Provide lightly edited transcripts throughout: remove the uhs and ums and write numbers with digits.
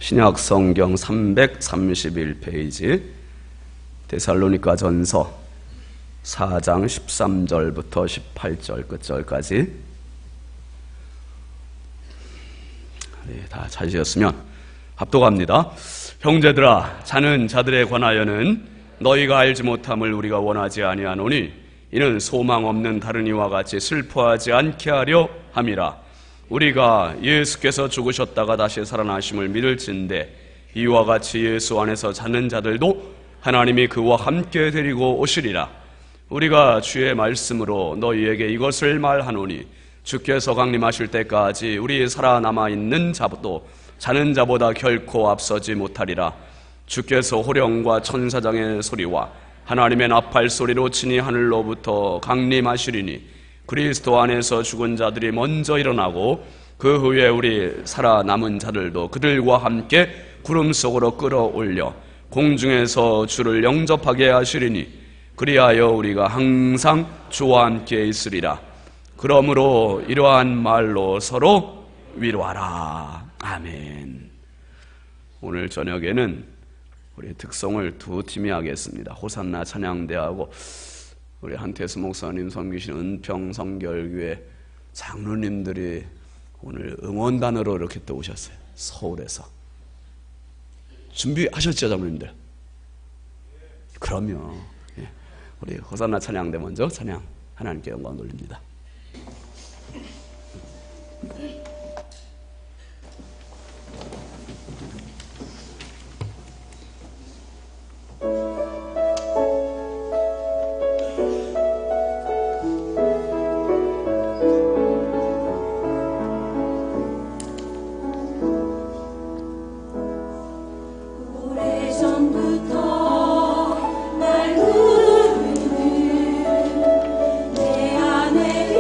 신약 성경 331페이지 데살로니가 전서 4장 13절부터 18절 끝절까지 다 찾으셨으면 합독합니다. 형제들아, 자는 자들에 관하여는 너희가 알지 못함을 우리가 원하지 아니하노니 이는 소망 없는 다른 이와 같이 슬퍼하지 않게 하려 함이라. 우리가 예수께서 죽으셨다가 다시 살아나심을 믿을진대 이와 같이 예수 안에서 자는 자들도 하나님이 그와 함께 데리고 오시리라. 우리가 주의 말씀으로 너희에게 이것을 말하노니 주께서 강림하실 때까지 우리 살아남아 있는 자도 자는 자보다 결코 앞서지 못하리라. 주께서 호령과 천사장의 소리와 하나님의 나팔 소리로 친히 하늘로부터 강림하시리니 그리스도 안에서 죽은 자들이 먼저 일어나고 그 후에 우리 살아남은 자들도 그들과 함께 구름 속으로 끌어올려 공중에서 주를 영접하게 하시리니 그리하여 우리가 항상 주와 함께 있으리라. 그러므로 이러한 말로 서로 위로하라. 아멘. 오늘 저녁에는 우리 특송을 두 팀이 하겠습니다. 호산나 찬양대하고 우리 한태수 목사님 섬기신 은평성결교회 장로님들이 오늘 응원단으로 이렇게 또 오셨어요. 서울에서. 준비하셨죠, 장로님들? 그럼요. 우리 호산나 찬양대 먼저 찬양 하나님께 영광 돌립니다. 내 안에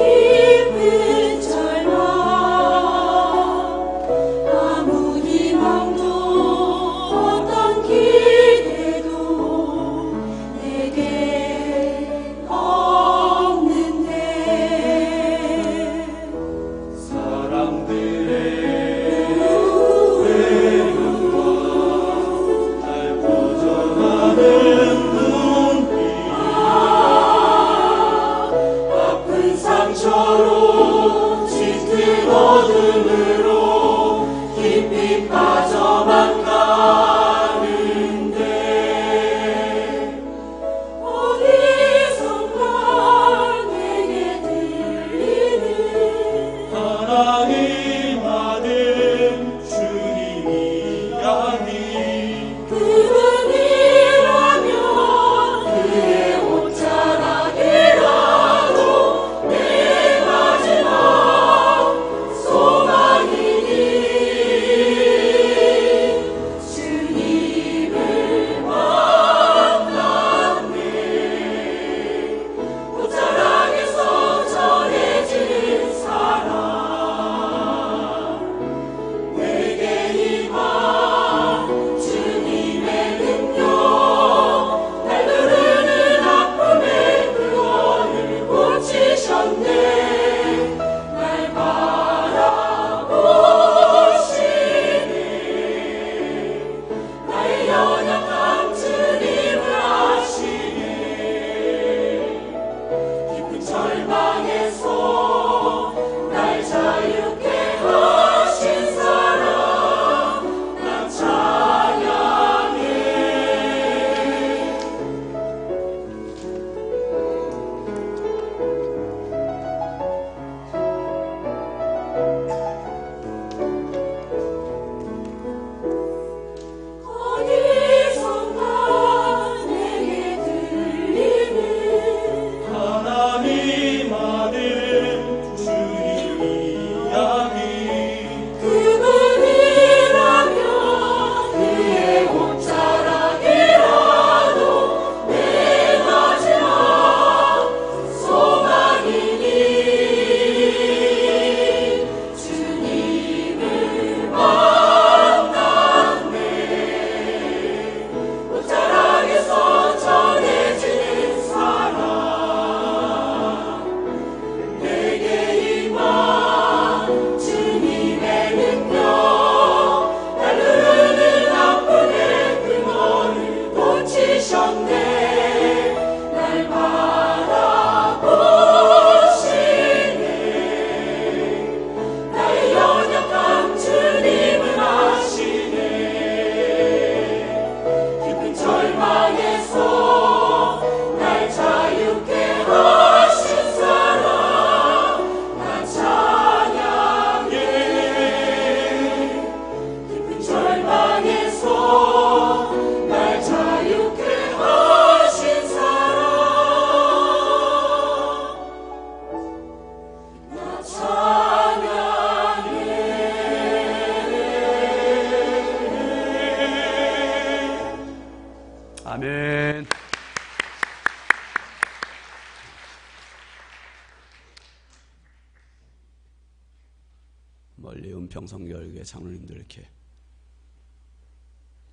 멀리 은평성결교회 장로님들 이렇게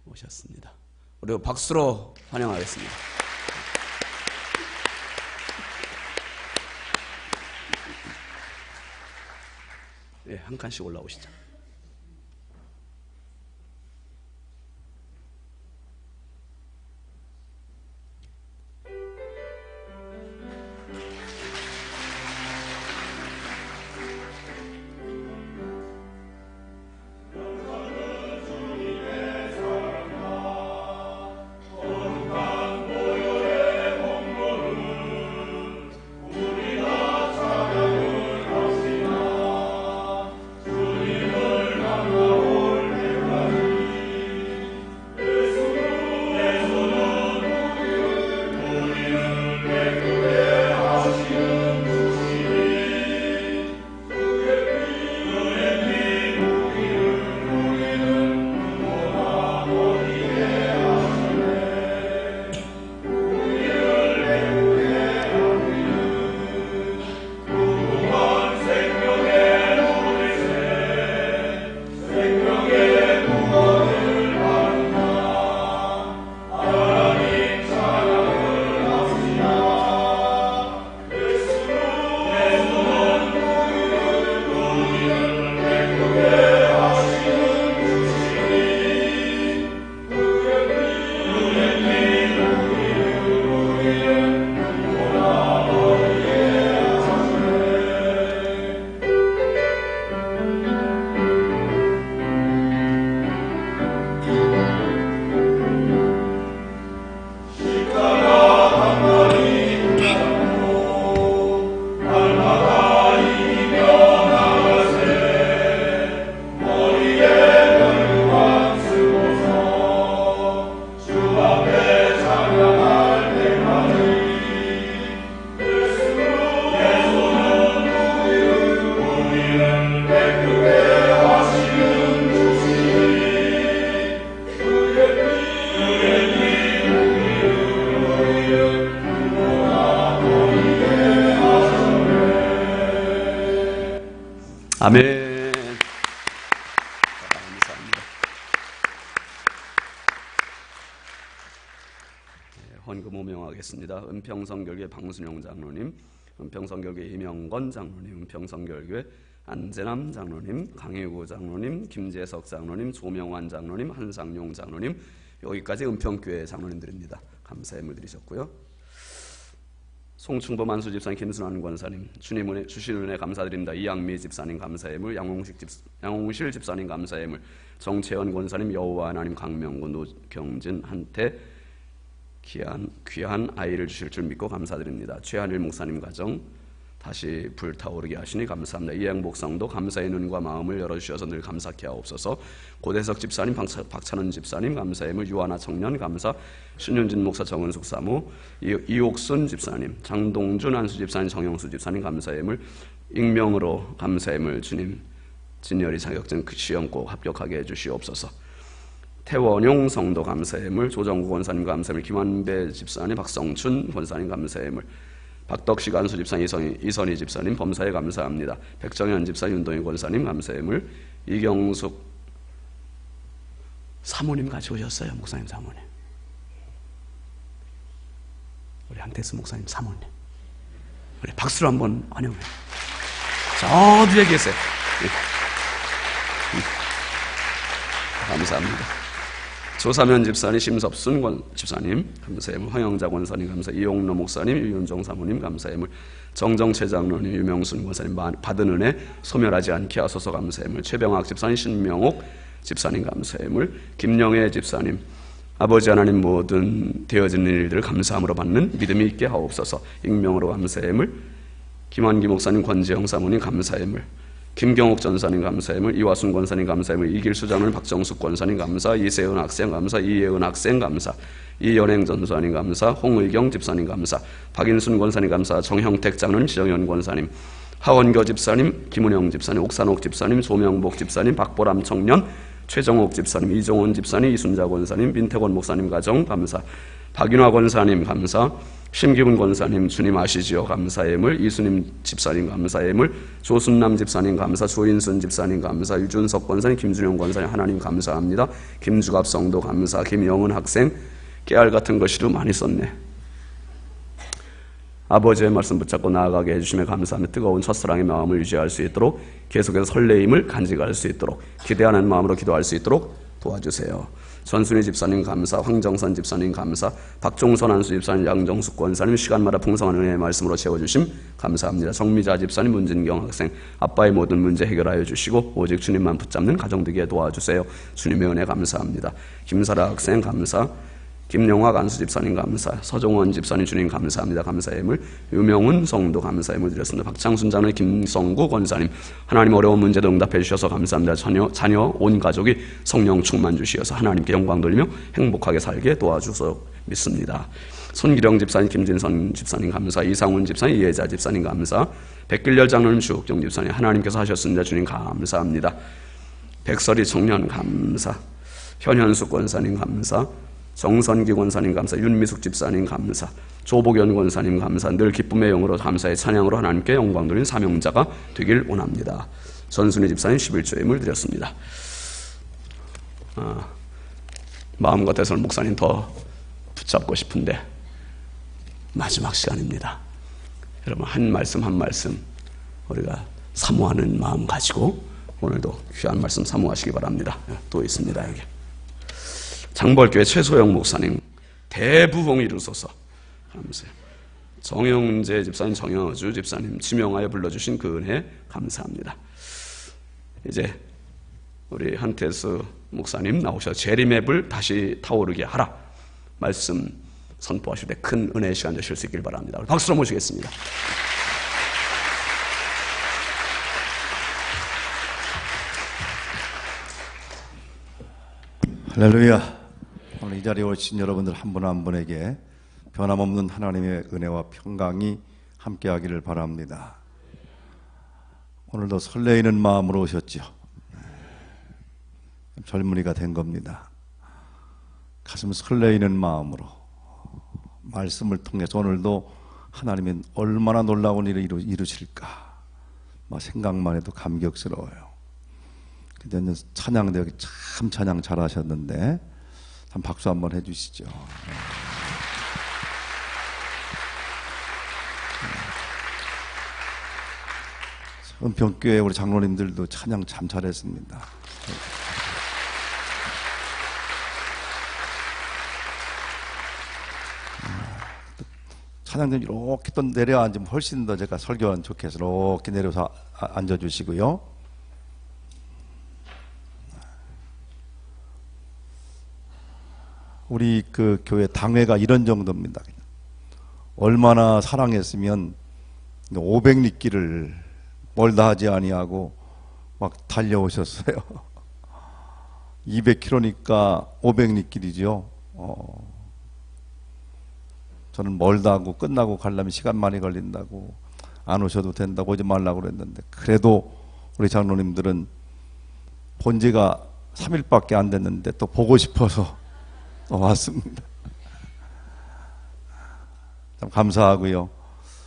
오셨습니다. 우리 박수로 환영하겠습니다. 네, 한 칸씩 올라오시죠. 아멘. 감사합니다. 헌금 호명하겠습니다. 은평성결교회 방순영 장로님, 은평성결교회 이명건 장로님, 은평성결교회 안재남 장로님, 강혜구 장로님, 김재석 장로님, 조명환 장로님, 한상용 장로님, 여기까지 은평교회 장로님들입니다. 감사의 물 드리셨고요. 송충도 만수 집사님, 김순환 권사님, 주님 주신 은혜 감사드립니다. 이양미 집사님 감사의 물, 양홍실 집사님 감사의 물, 정채원 권사님, 여호와 하나님, 강명구, 노경진 한테 귀한 아이를 주실 줄 믿고 감사드립니다. 최한일 목사님 가정 다시 불타오르게 하시니 감사합니다. 이행 목성도 감사의 눈과 마음을 열어주셔서 늘 감사케 하옵소서. 고대석 집사님, 박찬원 집사님 감사의 물, 유하나 청년 감사, 신윤진 목사, 정은숙 사모, 이옥순 집사님, 장동준 안수 집사님, 정영수 집사님 감사의 물, 익명으로 감사의 물, 주님 진열이 자격증 시험 꼭 합격하게 해주시옵소서. 태원용 성도 감사의 물, 조정구 권사님 감사의 물, 김한배 집사님, 박성춘 권사님 감사의 물, 박덕식 안수 집사님, 이선희 집사님 범사에 감사합니다. 백정현 집사님, 윤동희 권사님 감사의 물, 이경숙 사모님 같이 오셨어요. 목사님 사모님, 우리 한태수 목사님 사모님, 우리 박수로 한번 환영해요. 저 뒤에 계세요. 감사합니다. 조사면 집사님, 심섭순 집사님 감사의 물, 황영자 권사님 감사, 이용로 목사님, 유윤정 사모님 감사의 물, 정정채 장로님, 유명순 권사님 받은 은혜 소멸하지 않게 하소서 감사의 물, 최병학 집사님, 신명옥 집사님 감사의 물, 김영애 집사님 아버지 하나님 모든 되어지는 일들을 감사함으로 받는 믿음이 있게 하옵소서. 익명으로 감사의 물, 김환기 목사님, 권재영 사모님 감사의 물, 김경옥 전사님 감사의 물, 이화순 권사님 감사의 물, 이길수 장로님, 박정숙 권사님 감사, 이세은 학생 감사, 이예은 학생 감사, 이연행 전사님 감사, 홍의경 집사님 감사, 박인순 권사님 감사, 정형택 장로님, 지정현 권사님, 하원교 집사님, 김은영 집사님, 옥산옥 집사님, 조명복 집사님, 박보람 청년, 최정옥 집사님, 이종원 집사님, 이순자 권사님, 민태권 목사님 가정 감사, 박윤화 권사님 감사, 심기훈 권사님 주님 아시지요 감사의 물, 이수님 집사님 감사의 물, 조순남 집사님 감사, 조인순 집사님 감사, 유준석 권사님, 김준영 권사님 하나님 감사합니다. 김주갑 성도 감사, 김영은 학생 깨알 같은 것이도 많이 썼네. 아버지의 말씀 붙잡고 나아가게 해주시며 감사하며 뜨거운 첫사랑의 마음을 유지할 수 있도록 계속해서 설레임을 간직할 수 있도록 기대하는 마음으로 기도할 수 있도록 도와주세요. 전순희 집사님 감사, 황정선 집사님 감사, 박종선 안수 집사님, 양정숙 권사님 시간마다 풍성한 은혜의 말씀으로 채워주심 감사합니다. 정미자 집사님, 문진경 학생 아빠의 모든 문제 해결하여 주시고 오직 주님만 붙잡는 가정 되게 도와주세요. 주님의 은혜 감사합니다. 김사라 학생 감사, 김영화 안수 집사님 감사, 서종원 집사님 주님 감사합니다. 감사의 물, 유명훈 성도 감사의 물 드렸습니다. 박창순 자매, 김성구 권사님 하나님 어려운 문제도 응답해 주셔서 감사합니다. 자녀 온 가족이 성령 충만 주시어서 하나님께 영광 돌리며 행복하게 살게 도와주소 믿습니다. 손기령 집사님, 김진선 집사님 감사, 이상훈 집사님, 이혜자 집사님 감사, 백길열 장로님, 주옥정 집사님 하나님께서 하셨습니다. 주님 감사합니다. 백설이 청년 감사, 현현숙 권사님 감사, 정선기 권사님 감사, 윤미숙 집사님 감사, 조복연 권사님 감사, 늘 기쁨의 영으로 감사의 찬양으로 하나님께 영광 돌리는 사명자가 되길 원합니다. 전순희 집사님 11조의 물 드렸습니다. 마음 같아서는 목사님 더 붙잡고 싶은데 마지막 시간입니다. 여러분 한 말씀 한 말씀 우리가 사모하는 마음 가지고 오늘도 귀한 말씀 사모하시기 바랍니다. 또 있습니다. 여기 장벌교회 최소영 목사님 대부흥 이루소서 감사해요. 정영재 집사님, 정영주 집사님 지명하여 불러주신 그 은혜 감사합니다. 이제 우리 한태수 목사님 나오셔서 재림앱을 다시 타오르게 하라 말씀 선포하실 때 큰 은혜의 시간 되실 수 있길 바랍니다. 박수로 모시겠습니다. 할렐루야. 오늘 이 자리에 오신 여러분들 한 분 한 분에게 변함없는 하나님의 은혜와 평강이 함께하기를 바랍니다. 오늘도 설레이는 마음으로 오셨죠. 젊은이가 된 겁니다. 가슴 설레이는 마음으로 말씀을 통해서 오늘도 하나님은 얼마나 놀라운 일을 이루실까 생각만 해도 감격스러워요. 근데 찬양대회 참 찬양 잘하셨는데 한 박수 한번 해주시죠. 은평교회 우리 장로님들도 찬양 참 잘했습니다. 찬양들 이렇게 또 내려앉으면 훨씬 더 제가 설교하는 좋겠어서 이렇게 내려서 앉아주시고요. 우리 그 교회 당회가 이런 정도입니다. 얼마나 사랑했으면 500리길을 멀다 하지 아니하고 막 달려오셨어요. 200km니까 500리길이죠. 저는 멀다 하고 끝나고 가려면 시간 많이 걸린다고 안 오셔도 된다고 오지 말라고 그랬는데 그래도 우리 장로님들은 본 지가 3일밖에 안 됐는데 또 보고 싶어서 왔습니다. 참 감사하고요.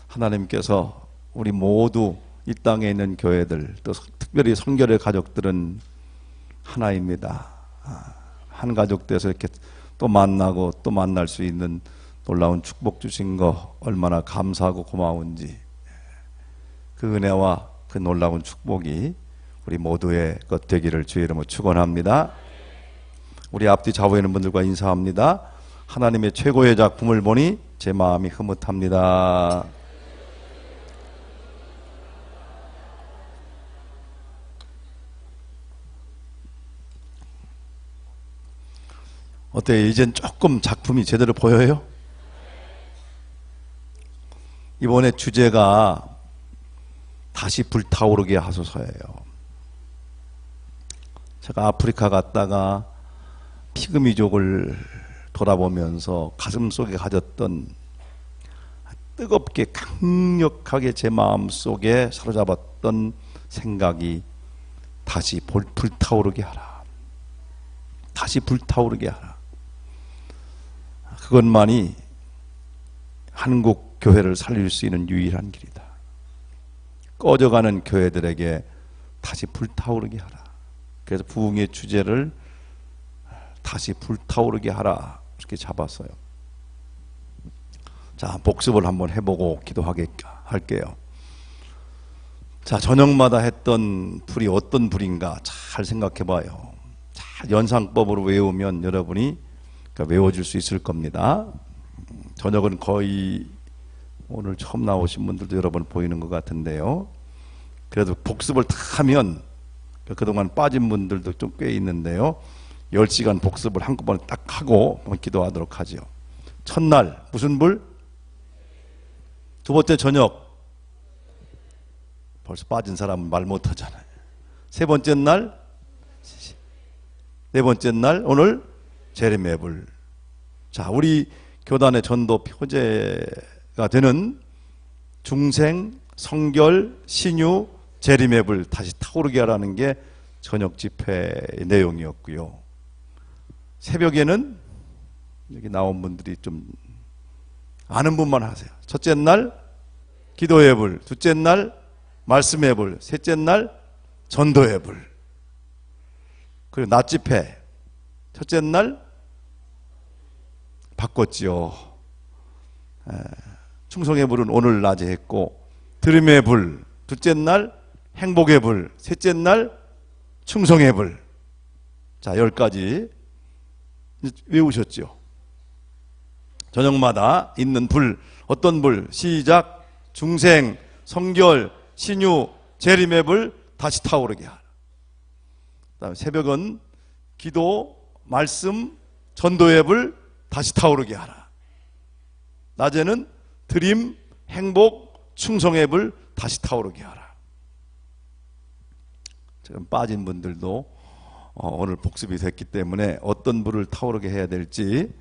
하나님께서 우리 모두 이 땅에 있는 교회들 또 특별히 성결의 가족들은 하나입니다. 한 가족 돼서 이렇게 또 만나고 또 만날 수 있는 놀라운 축복 주신 거 얼마나 감사하고 고마운지 그 은혜와 그 놀라운 축복이 우리 모두의 것 되기를 주의 이름으로 축원합니다. 우리 앞뒤 좌우에 있는 분들과 인사합니다. 하나님의 최고의 작품을 보니 제 마음이 흐뭇합니다. 어때요? 이젠 조금 작품이 제대로 보여요? 이번에 주제가 다시 불타오르게 하소서예요. 제가 아프리카 갔다가 피그미족을 돌아보면서 가슴속에 가졌던 뜨겁게 강력하게 제 마음속에 사로잡았던 생각이 다시 불타오르게 하라. 다시 불타오르게 하라. 그것만이 한국 교회를 살릴 수 있는 유일한 길이다. 꺼져가는 교회들에게 다시 불타오르게 하라. 그래서 부흥의 주제를 다시 불타오르게 하라 이렇게 잡았어요. 자, 복습을 한번 해보고 할게요. 자, 저녁마다 했던 불이 어떤 불인가 잘 생각해봐요. 잘 연상법으로 외우면 여러분이 외워질 수 있을 겁니다. 저녁은 거의 오늘 처음 나오신 분들도 여러 번 보이는 것 같은데요. 그래도 복습을 다 하면 그동안 빠진 분들도 좀 꽤 있는데요. 10시간 복습을 한꺼번에 딱 하고 한번 기도하도록 하죠. 첫날 무슨 불? 두 번째 저녁. 벌써 빠진 사람은 말 못하잖아요. 세 번째 날, 네 번째 날 오늘 재림의 불. 자, 우리 교단의 전도 표제가 되는 중생, 성결, 신유, 재림의 불 다시 타오르게 하라는 게 저녁 집회의 내용이었고요. 새벽에는 여기 나온 분들이 좀 아는 분만 하세요. 첫째 날 기도의 불, 둘째 날 말씀의 불, 셋째 날 전도의 불. 그리고 낮 집회 첫째 날 바꿨지요. 충성의 불은 오늘 낮에 했고, 들음의 불 둘째 날 행복의 불, 셋째 날 충성의 불. 자, 10가지 외우셨죠? 저녁마다 있는 불, 어떤 불? 시작. 중생, 성결, 신유, 재림의 불 다시 타오르게 하라. 그다음에 새벽은 기도, 말씀, 전도의 불 다시 타오르게 하라. 낮에는 드림, 행복, 충성의 불 다시 타오르게 하라. 지금 빠진 분들도 오늘 복습이 됐기 때문에 어떤 불을 타오르게 해야 될지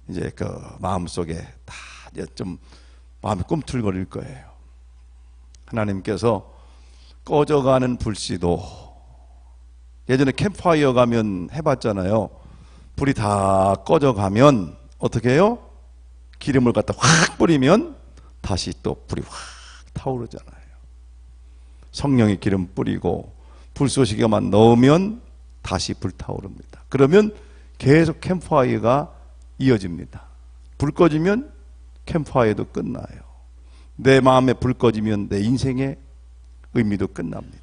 이제 그 마음속에 다 좀 마음이 꿈틀거릴 거예요. 하나님께서 꺼져가는 불씨도, 예전에 캠프파이어 가면 해봤잖아요. 불이 다 꺼져가면 어떻게 해요? 기름을 갖다 확 뿌리면 다시 또 불이 확 타오르잖아요. 성령의 기름 뿌리고 불쏘시개만 넣으면 다시 불타오릅니다. 그러면 계속 캠프파이어가 이어집니다. 불 꺼지면 캠프파이어도 끝나요. 내 마음에 불 꺼지면 내 인생의 의미도 끝납니다.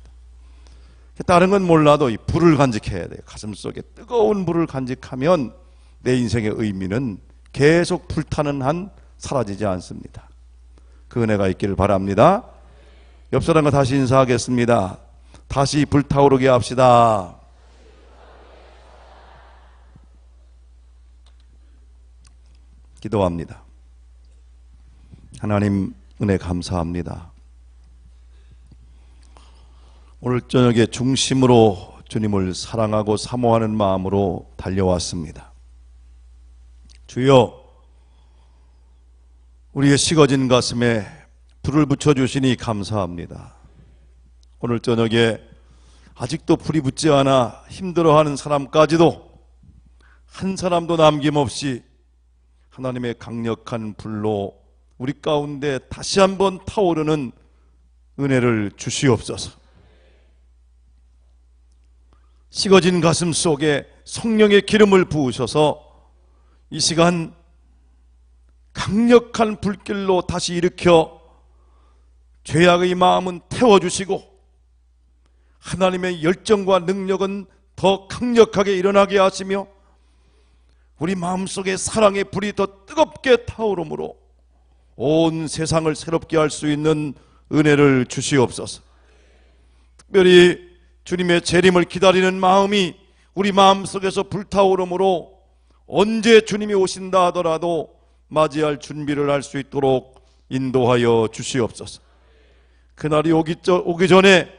다른 건 몰라도 이 불을 간직해야 돼요. 가슴속에 뜨거운 불을 간직하면 내 인생의 의미는 계속 불타는 한 사라지지 않습니다. 그 은혜가 있기를 바랍니다. 옆 사람과 다시 인사하겠습니다. 다시 불타오르게 합시다. 기도합니다. 하나님, 은혜 감사합니다. 오늘 저녁에 중심으로 주님을 사랑하고 사모하는 마음으로 달려왔습니다. 주여, 우리의 식어진 가슴에 불을 붙여주시니 감사합니다. 오늘 저녁에 아직도 불이 붙지 않아 힘들어하는 사람까지도 한 사람도 남김없이 하나님의 강력한 불로 우리 가운데 다시 한번 타오르는 은혜를 주시옵소서. 식어진 가슴 속에 성령의 기름을 부으셔서 이 시간 강력한 불길로 다시 일으켜 죄악의 마음은 태워주시고 하나님의 열정과 능력은 더 강력하게 일어나게 하시며 우리 마음속에 사랑의 불이 더 뜨겁게 타오르므로 온 세상을 새롭게 할 수 있는 은혜를 주시옵소서. 특별히 주님의 재림을 기다리는 마음이 우리 마음속에서 불타오르므로 언제 주님이 오신다 하더라도 맞이할 준비를 할 수 있도록 인도하여 주시옵소서. 그날이 오기 전에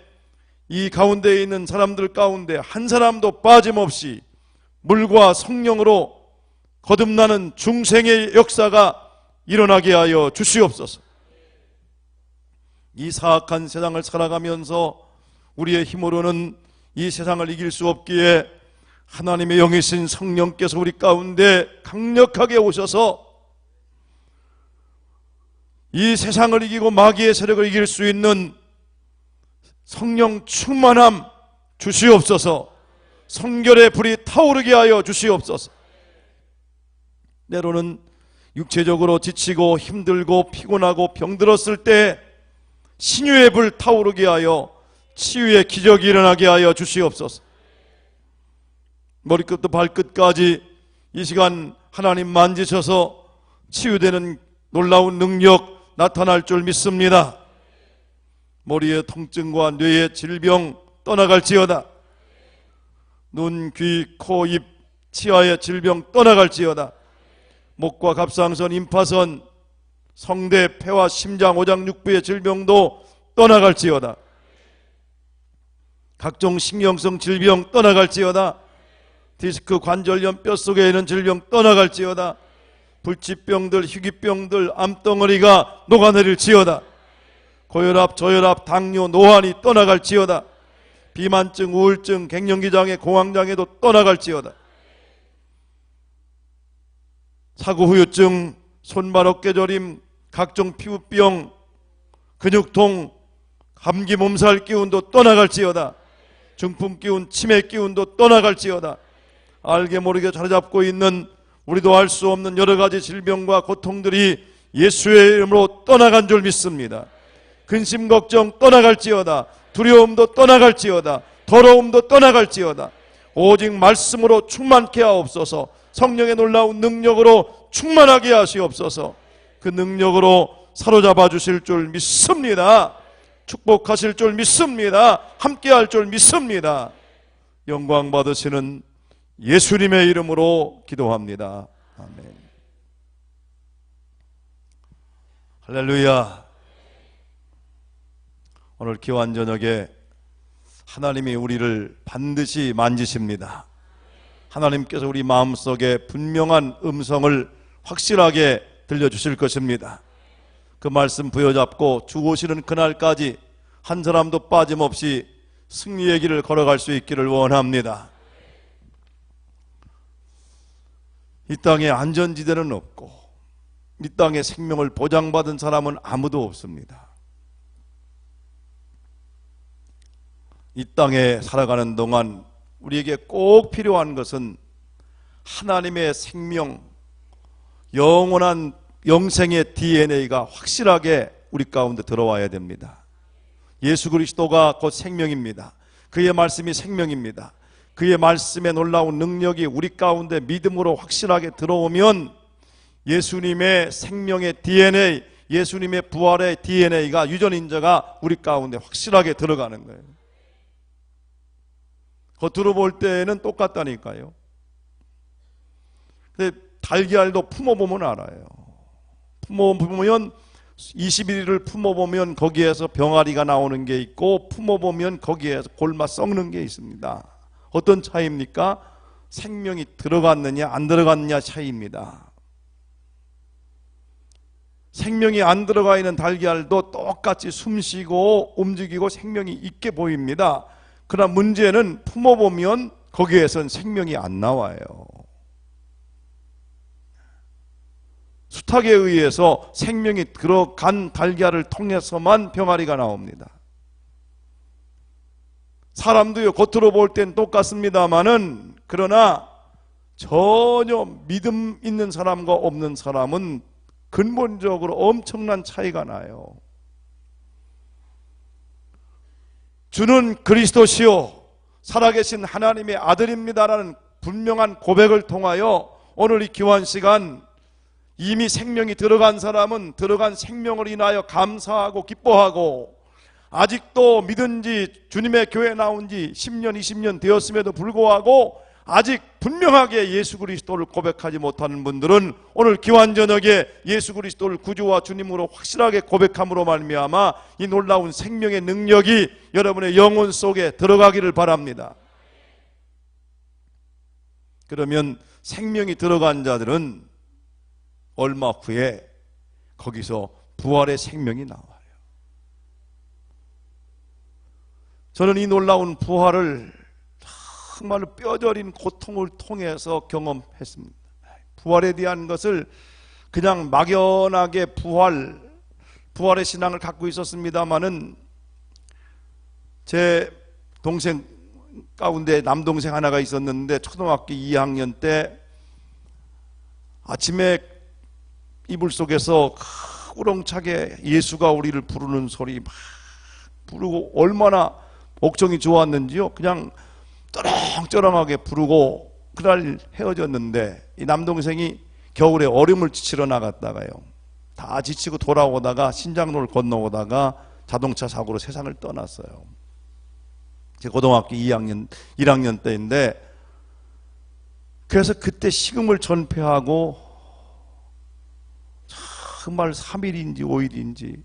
이 가운데에 있는 사람들 가운데 한 사람도 빠짐없이 물과 성령으로 거듭나는 중생의 역사가 일어나게 하여 주시옵소서. 이 사악한 세상을 살아가면서 우리의 힘으로는 이 세상을 이길 수 없기에 하나님의 영이신 성령께서 우리 가운데 강력하게 오셔서 이 세상을 이기고 마귀의 세력을 이길 수 있는 성령 충만함 주시옵소서. 성결의 불이 타오르게 하여 주시옵소서. 때로는 육체적으로 지치고 힘들고 피곤하고 병들었을 때 신유의 불 타오르게 하여 치유의 기적이 일어나게 하여 주시옵소서. 머리끝부터 발끝까지 이 시간 하나님 만지셔서 치유되는 놀라운 능력 나타날 줄 믿습니다. 머리의 통증과 뇌의 질병 떠나갈지어다. 눈, 귀, 코, 입, 치아의 질병 떠나갈지어다. 목과 갑상선, 임파선, 성대, 폐와 심장, 오장, 육부의 질병도 떠나갈지어다. 각종 신경성 질병 떠나갈지어다. 디스크, 관절염, 뼛속에 있는 질병 떠나갈지어다. 불치병들, 희귀병들, 암덩어리가 녹아내릴지어다. 고혈압, 저혈압, 당뇨, 노환이 떠나갈지어다. 비만증, 우울증, 갱년기장애, 공황장애도 떠나갈지어다. 사고후유증, 손발 어깨저림, 각종 피부병, 근육통, 감기 몸살 기운도 떠나갈지어다. 중풍 기운, 치매 기운도 떠나갈지어다. 알게 모르게 자리잡고 있는 우리도 알 수 없는 여러 가지 질병과 고통들이 예수의 이름으로 떠나간 줄 믿습니다. 근심 걱정 떠나갈지어다. 두려움도 떠나갈지어다. 더러움도 떠나갈지어다. 오직 말씀으로 충만케 하옵소서. 성령의 놀라운 능력으로 충만하게 하시옵소서. 그 능력으로 사로잡아 주실 줄 믿습니다. 축복하실 줄 믿습니다. 함께할 줄 믿습니다. 영광 받으시는 예수님의 이름으로 기도합니다. 아멘. 할렐루야. 오늘 기환 저녁에 하나님이 우리를 반드시 만지십니다. 하나님께서 우리 마음속에 분명한 음성을 확실하게 들려주실 것입니다. 그 말씀 부여잡고 주 오시는 그날까지 한 사람도 빠짐없이 승리의 길을 걸어갈 수 있기를 원합니다. 이 땅에 안전지대는 없고 이 땅에 생명을 보장받은 사람은 아무도 없습니다. 이 땅에 살아가는 동안 우리에게 꼭 필요한 것은 하나님의 생명, 영원한 영생의 DNA가 확실하게 우리 가운데 들어와야 됩니다. 예수 그리스도가 곧 생명입니다. 그의 말씀이 생명입니다. 그의 말씀의 놀라운 능력이 우리 가운데 믿음으로 확실하게 들어오면 예수님의 생명의 DNA, 예수님의 부활의 DNA가 유전인자가 우리 가운데 확실하게 들어가는 거예요. 겉으로 볼 때는 똑같다니까요. 근데 달걀도 품어보면 알아요. 품어보면 21일을 품어보면 거기에서 병아리가 나오는 게 있고 품어보면 거기에서 골마 썩는 게 있습니다. 어떤 차이입니까? 생명이 들어갔느냐 안 들어갔느냐 차이입니다. 생명이 안 들어가 있는 달걀도 똑같이 숨쉬고 움직이고 생명이 있게 보입니다. 그러나 문제는 품어보면 거기에선 생명이 안 나와요. 수탉에 의해서 생명이 들어간 달걀을 통해서만 병아리가 나옵니다. 사람도요, 겉으로 볼 땐 똑같습니다만은 그러나 전혀 믿음 있는 사람과 없는 사람은 근본적으로 엄청난 차이가 나요. 주는 그리스도시요 살아계신 하나님의 아들입니다라는 분명한 고백을 통하여 오늘 이 기환 시간 이미 생명이 들어간 사람은 들어간 생명을 인하여 감사하고 기뻐하고 아직도 믿은 지 주님의 교회에 나온 지 10년 20년 되었음에도 불구하고 아직 분명하게 예수 그리스도를 고백하지 못하는 분들은 오늘 기환 저녁에 예수 그리스도를 구주와 주님으로 확실하게 고백함으로 말미암아 이 놀라운 생명의 능력이 여러분의 영혼 속에 들어가기를 바랍니다. 그러면 생명이 들어간 자들은 얼마 후에 거기서 부활의 생명이 나와요. 저는 이 놀라운 부활을 정말로 뼈저린 고통을 통해서 경험했습니다. 부활에 대한 것을 그냥 막연하게 부활의 신앙을 갖고 있었습니다마는 제 동생 가운데 남동생 하나가 있었는데 초등학교 2학년 때 아침에 이불 속에서 우렁차게 예수가 우리를 부르는 소리 막 부르고 얼마나 목청이 좋았는지요. 그냥 쩌렁쩌렁하게 부르고 그날 헤어졌는데 이 남동생이 겨울에 얼음을 치러 나갔다가요, 다 지치고 돌아오다가 신장로를 건너오다가 자동차 사고로 세상을 떠났어요. 제 고등학교 1학년 때인데, 그래서 그때 식음을 전폐하고 정말 3일인지 5일인지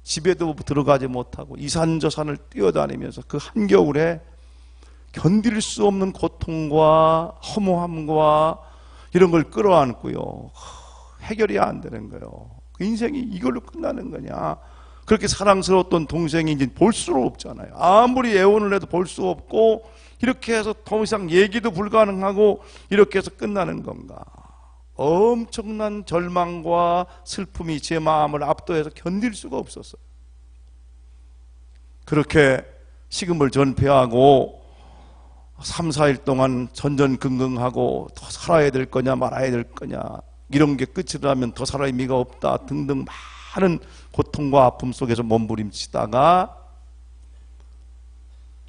집에도 들어가지 못하고 이산저산을 뛰어다니면서 그 한겨울에 견딜 수 없는 고통과 허무함과 이런 걸 끌어안고요, 해결이 안 되는 거예요. 그 인생이 이걸로 끝나는 거냐. 그렇게 사랑스러웠던 동생이 이제 볼 수가 없잖아요. 아무리 애원을 해도 볼 수 없고, 이렇게 해서 더 이상 얘기도 불가능하고 이렇게 해서 끝나는 건가. 엄청난 절망과 슬픔이 제 마음을 압도해서 견딜 수가 없었어요. 그렇게 식음을 전폐하고 3, 4일 동안 전전긍긍하고 더 살아야 될 거냐 말아야 될 거냐, 이런 게 끝이라면 더 살 의미가 없다 등등 많은 고통과 아픔 속에서 몸부림치다가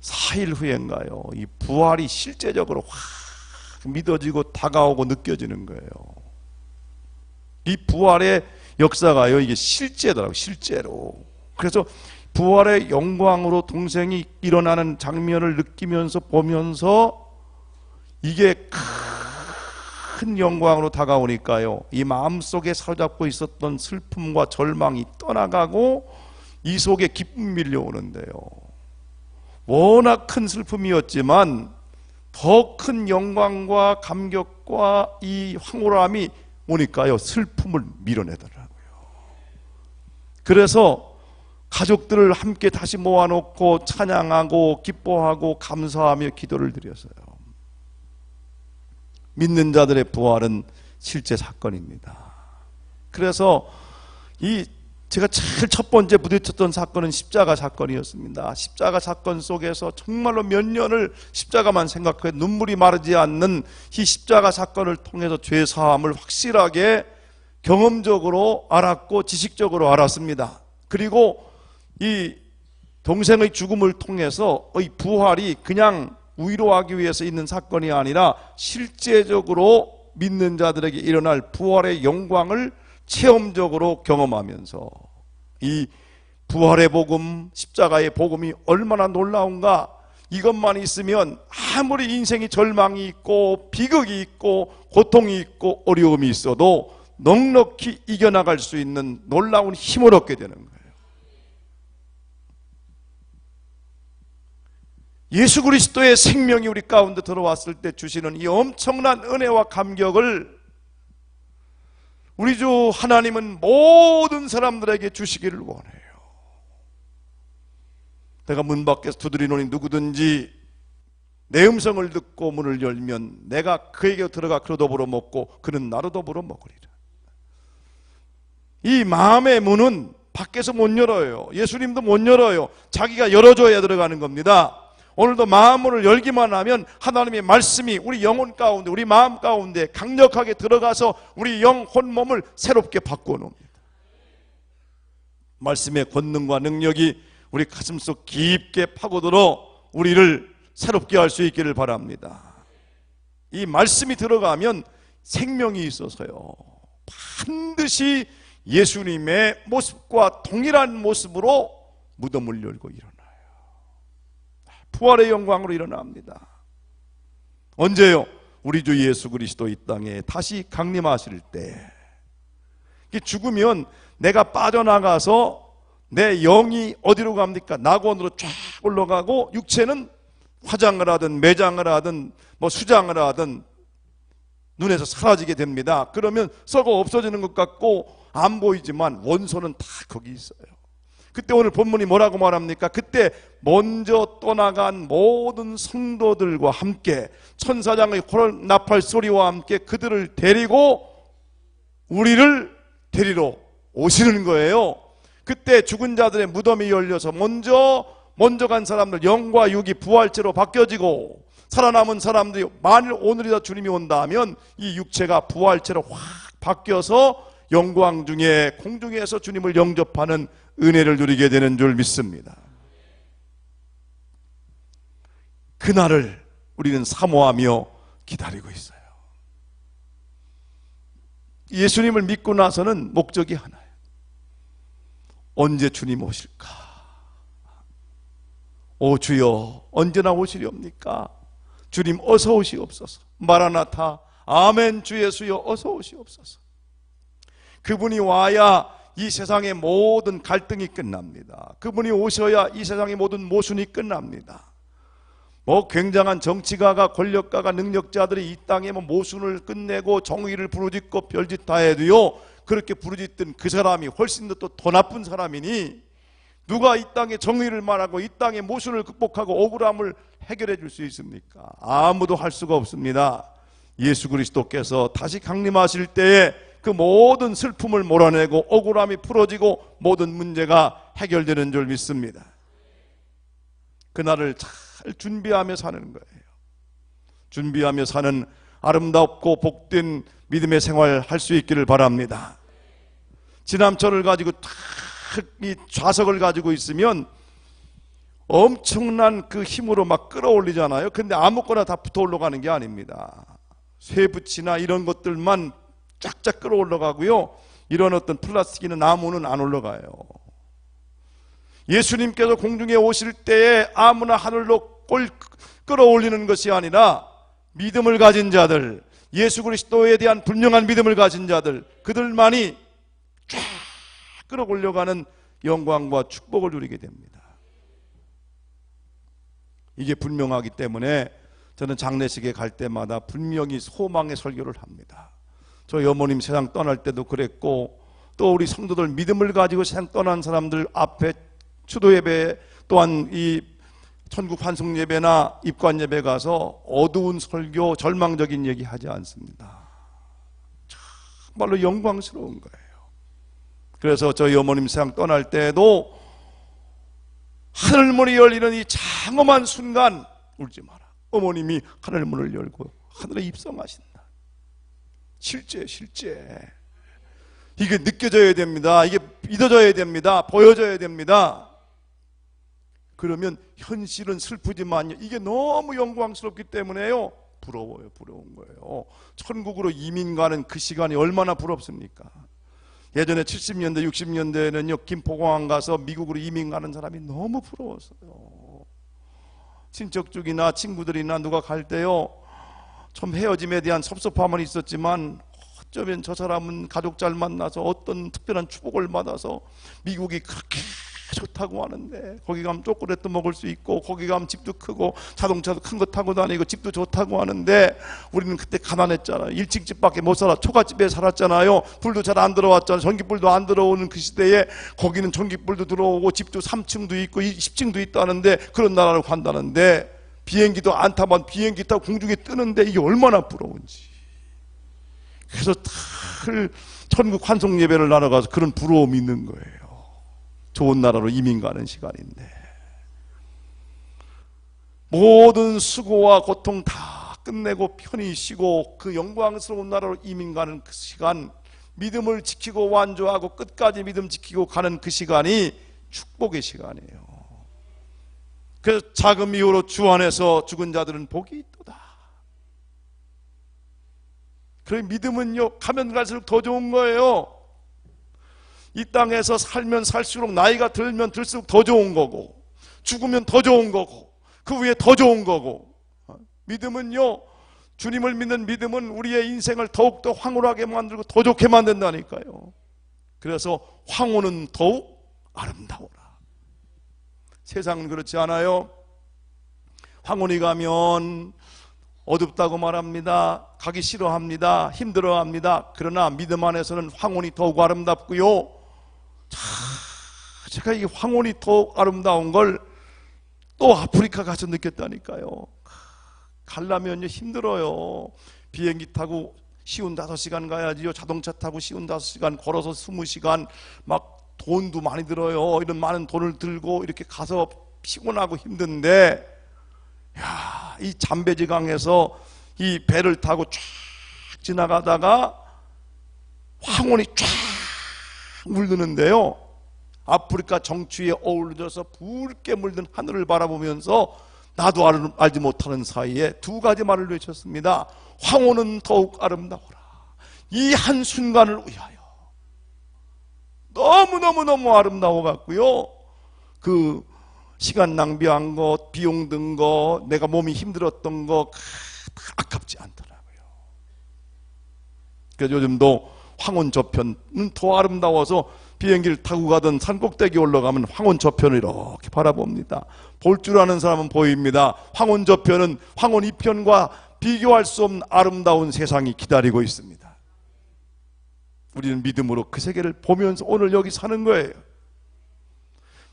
4일 후인가요, 이 부활이 실제적으로 확 믿어지고 다가오고 느껴지는 거예요. 이 부활의 역사가요, 이게 실제더라고요. 실제로. 그래서 부활의 영광으로 동생이 일어나는 장면을 느끼면서 보면서 이게 큰 영광으로 다가오니까요, 이 마음속에 사로잡고 있었던 슬픔과 절망이 떠나가고 이 속에 기쁨이 밀려오는데요, 워낙 큰 슬픔이었지만 더 큰 영광과 감격과 이 황홀함이 오니까요, 슬픔을 밀어내더라고요. 그래서 가족들을 함께 다시 모아놓고 찬양하고 기뻐하고 감사하며 기도를 드렸어요. 믿는 자들의 부활은 실제 사건입니다. 그래서 제가 제일 첫 번째 부딪혔던 사건은 십자가 사건이었습니다. 십자가 사건 속에서 정말로 몇 년을 십자가만 생각해 눈물이 마르지 않는 이 십자가 사건을 통해서 죄 사함을 확실하게 경험적으로 알았고 지식적으로 알았습니다. 그리고 이 동생의 죽음을 통해서 이 부활이 그냥 위로하기 위해서 있는 사건이 아니라 실제적으로 믿는 자들에게 일어날 부활의 영광을 체험적으로 경험하면서 이 부활의 복음, 십자가의 복음이 얼마나 놀라운가, 이것만 있으면 아무리 인생이 절망이 있고 비극이 있고 고통이 있고 어려움이 있어도 넉넉히 이겨나갈 수 있는 놀라운 힘을 얻게 되는 거예요. 예수 그리스도의 생명이 우리 가운데 들어왔을 때 주시는 이 엄청난 은혜와 감격을 우리 주 하나님은 모든 사람들에게 주시기를 원해요. 내가 문 밖에서 두드리노니 누구든지 내 음성을 듣고 문을 열면 내가 그에게 들어가 그로 더불어 먹고 그는 나로 더불어 먹으리라. 이 마음의 문은 밖에서 못 열어요. 예수님도 못 열어요. 자기가 열어줘야 들어가는 겁니다. 오늘도 마음문을 열기만 하면 하나님의 말씀이 우리 영혼 가운데, 우리 마음 가운데 강력하게 들어가서 우리 영혼 몸을 새롭게 바꾸어 놓습니다. 말씀의 권능과 능력이 우리 가슴속 깊게 파고들어 우리를 새롭게 할 수 있기를 바랍니다. 이 말씀이 들어가면 생명이 있어서요, 반드시 예수님의 모습과 동일한 모습으로 무덤을 열고 일어나요. 부활의 영광으로 일어납니다. 언제요? 우리 주 예수 그리스도 이 땅에 다시 강림하실 때. 죽으면 내가 빠져나가서 내 영이 어디로 갑니까? 낙원으로 쫙 올라가고 육체는 화장을 하든 매장을 하든 수장을 하든 눈에서 사라지게 됩니다. 그러면 썩어 없어지는 것 같고 안 보이지만 원소는 다 거기 있어요. 그때 오늘 본문이 뭐라고 말합니까? 그때 먼저 떠나간 모든 성도들과 함께 천사장의 호른 나팔 소리와 함께 그들을 데리고 우리를 데리러 오시는 거예요. 그때 죽은 자들의 무덤이 열려서 먼저 간 사람들 영과 육이 부활체로 바뀌어지고, 살아남은 사람들이 만일 오늘이다 주님이 온다 하면 이 육체가 부활체로 확 바뀌어서 영광 중에 공중에서 주님을 영접하는 은혜를 누리게 되는 줄 믿습니다. 그날을 우리는 사모하며 기다리고 있어요. 예수님을 믿고 나서는 목적이 하나예요. 언제 주님 오실까? 오 주여 언제나 오시렵니까? 주님 어서 오시옵소서. 마라나타 아멘 주 예수여 어서 오시옵소서. 그분이 와야 이 세상의 모든 갈등이 끝납니다. 그분이 오셔야 이 세상의 모든 모순이 끝납니다. 굉장한 정치가가 권력가가 능력자들이 이 땅에 모순을 끝내고 정의를 부르짖고 별짓 다 해도요, 그렇게 부르짖던 그 사람이 훨씬 더 나쁜 사람이니 누가 이 땅에 정의를 말하고 이 땅의 모순을 극복하고 억울함을 해결해 줄 수 있습니까? 아무도 할 수가 없습니다. 예수 그리스도께서 다시 강림하실 때에 그 모든 슬픔을 몰아내고 억울함이 풀어지고 모든 문제가 해결되는 줄 믿습니다. 그날을 잘 준비하며 사는 거예요. 준비하며 사는 아름답고 복된 믿음의 생활 할 수 있기를 바랍니다. 지남철을 가지고 탁 이 좌석을 가지고 있으면 엄청난 그 힘으로 막 끌어올리잖아요. 근데 아무거나 다 붙어 올라가는 게 아닙니다. 쇠붙이나 이런 것들만 쫙쫙 끌어올라가고요, 이런 어떤 플라스틱이나 나무는 안 올라가요. 예수님께서 공중에 오실 때에 아무나 하늘로 끌어올리는 것이 아니라 믿음을 가진 자들, 예수 그리스도에 대한 분명한 믿음을 가진 자들, 그들만이 쫙 끌어올려가는 영광과 축복을 누리게 됩니다. 이게 분명하기 때문에 저는 장례식에 갈 때마다 분명히 소망의 설교를 합니다. 저희 어머님 세상 떠날 때도 그랬고, 또 우리 성도들 믿음을 가지고 세상 떠난 사람들 앞에 추도 예배 또한 이 천국 환송 예배나 입관 예배 가서 어두운 설교, 절망적인 얘기 하지 않습니다. 정말로 영광스러운 거예요. 그래서 저희 어머님 세상 떠날 때에도 하늘문이 열리는 이 장엄한 순간 울지 마라. 어머님이 하늘문을 열고 하늘에 입성하신다. 실제 이게 느껴져야 됩니다. 이게 믿어져야 됩니다. 보여져야 됩니다. 그러면 현실은 슬프지만요, 이게 너무 영광스럽기 때문에요, 부러운 거예요. 천국으로 이민 가는 그 시간이 얼마나 부럽습니까? 예전에 70년대 60년대에는요 김포공항 가서 미국으로 이민 가는 사람이 너무 부러웠어요. 친척 중이나 친구들이나 누가 갈 때요, 좀 헤어짐에 대한 섭섭함은 있었지만 어쩌면 저 사람은 가족 잘 만나서 어떤 특별한 축복을 받아서 미국이 그렇게 좋다고 하는데, 거기 가면 초콜릿도 먹을 수 있고 거기 가면 집도 크고 자동차도 큰 거 타고 다니고 집도 좋다고 하는데, 우리는 그때 가난했잖아요. 1층 집밖에 못 살아 초가집에 살았잖아요. 불도 잘 안 들어왔잖아요. 전기불도 안 들어오는 그 시대에 거기는 전기불도 들어오고 집도 3층도 있고 10층도 있다는데, 그런 나라를 간다는데 비행기도 안 타면 비행기 타고 공중에 뜨는데 이게 얼마나 부러운지. 그래서 늘 천국 환송 예배를 나눠가서 그런 부러움이 있는 거예요. 좋은 나라로 이민 가는 시간인데 모든 수고와 고통 다 끝내고 편히 쉬고 그 영광스러운 나라로 이민 가는 그 시간, 믿음을 지키고 완주하고 끝까지 믿음 지키고 가는 그 시간이 축복의 시간이에요. 그래서 자금 이후로 주 안에서 죽은 자들은 복이 있도다. 그래 믿음은요 가면 갈수록 더 좋은 거예요. 이 땅에서 살면 살수록, 나이가 들면 들수록 더 좋은 거고, 죽으면 더 좋은 거고, 그 위에 더 좋은 거고. 믿음은요, 주님을 믿는 믿음은 우리의 인생을 더욱더 황홀하게 만들고 더 좋게 만든다니까요. 그래서 황혼은 더욱 아름다워라. 세상은 그렇지 않아요. 황혼이 가면 어둡다고 말합니다. 가기 싫어합니다. 힘들어합니다. 그러나 믿음 안에서는 황혼이 더욱 아름답고요, 제가 이 황혼이 더욱 아름다운 걸 또 아프리카 가서 느꼈다니까요. 가려면요 힘들어요. 비행기 타고 쉬운 5시간 가야지요. 자동차 타고 쉬운 5시간, 걸어서 20시간, 막 돈도 많이 들어요. 이런 많은 돈을 들고 이렇게 가서 피곤하고 힘든데, 야, 이 잠베지강에서 이 배를 타고 쫙 지나가다가 황혼이 쫙 물드는데요. 아프리카 정취에 어울려져서 붉게 물든 하늘을 바라보면서 나도 알지 못하는 사이에 두 가지 말을 외쳤습니다. 황혼은 더욱 아름다워라. 이 한순간을 위하여. 너무너무 아름다워 갖고요. 그 시간 낭비한 것, 비용 든 거, 내가 몸이 힘들었던 거 다 아깝지 않더라고요. 그래서 요즘도 황혼 저편은 더 아름다워서 비행기를 타고 가던 산꼭대기 올라가면 황혼 저편을 이렇게 바라봅니다. 볼 줄 아는 사람은 보입니다. 황혼 저편은 황혼 이편과 비교할 수 없는 아름다운 세상이 기다리고 있습니다. 우리는 믿음으로 그 세계를 보면서 오늘 여기 사는 거예요.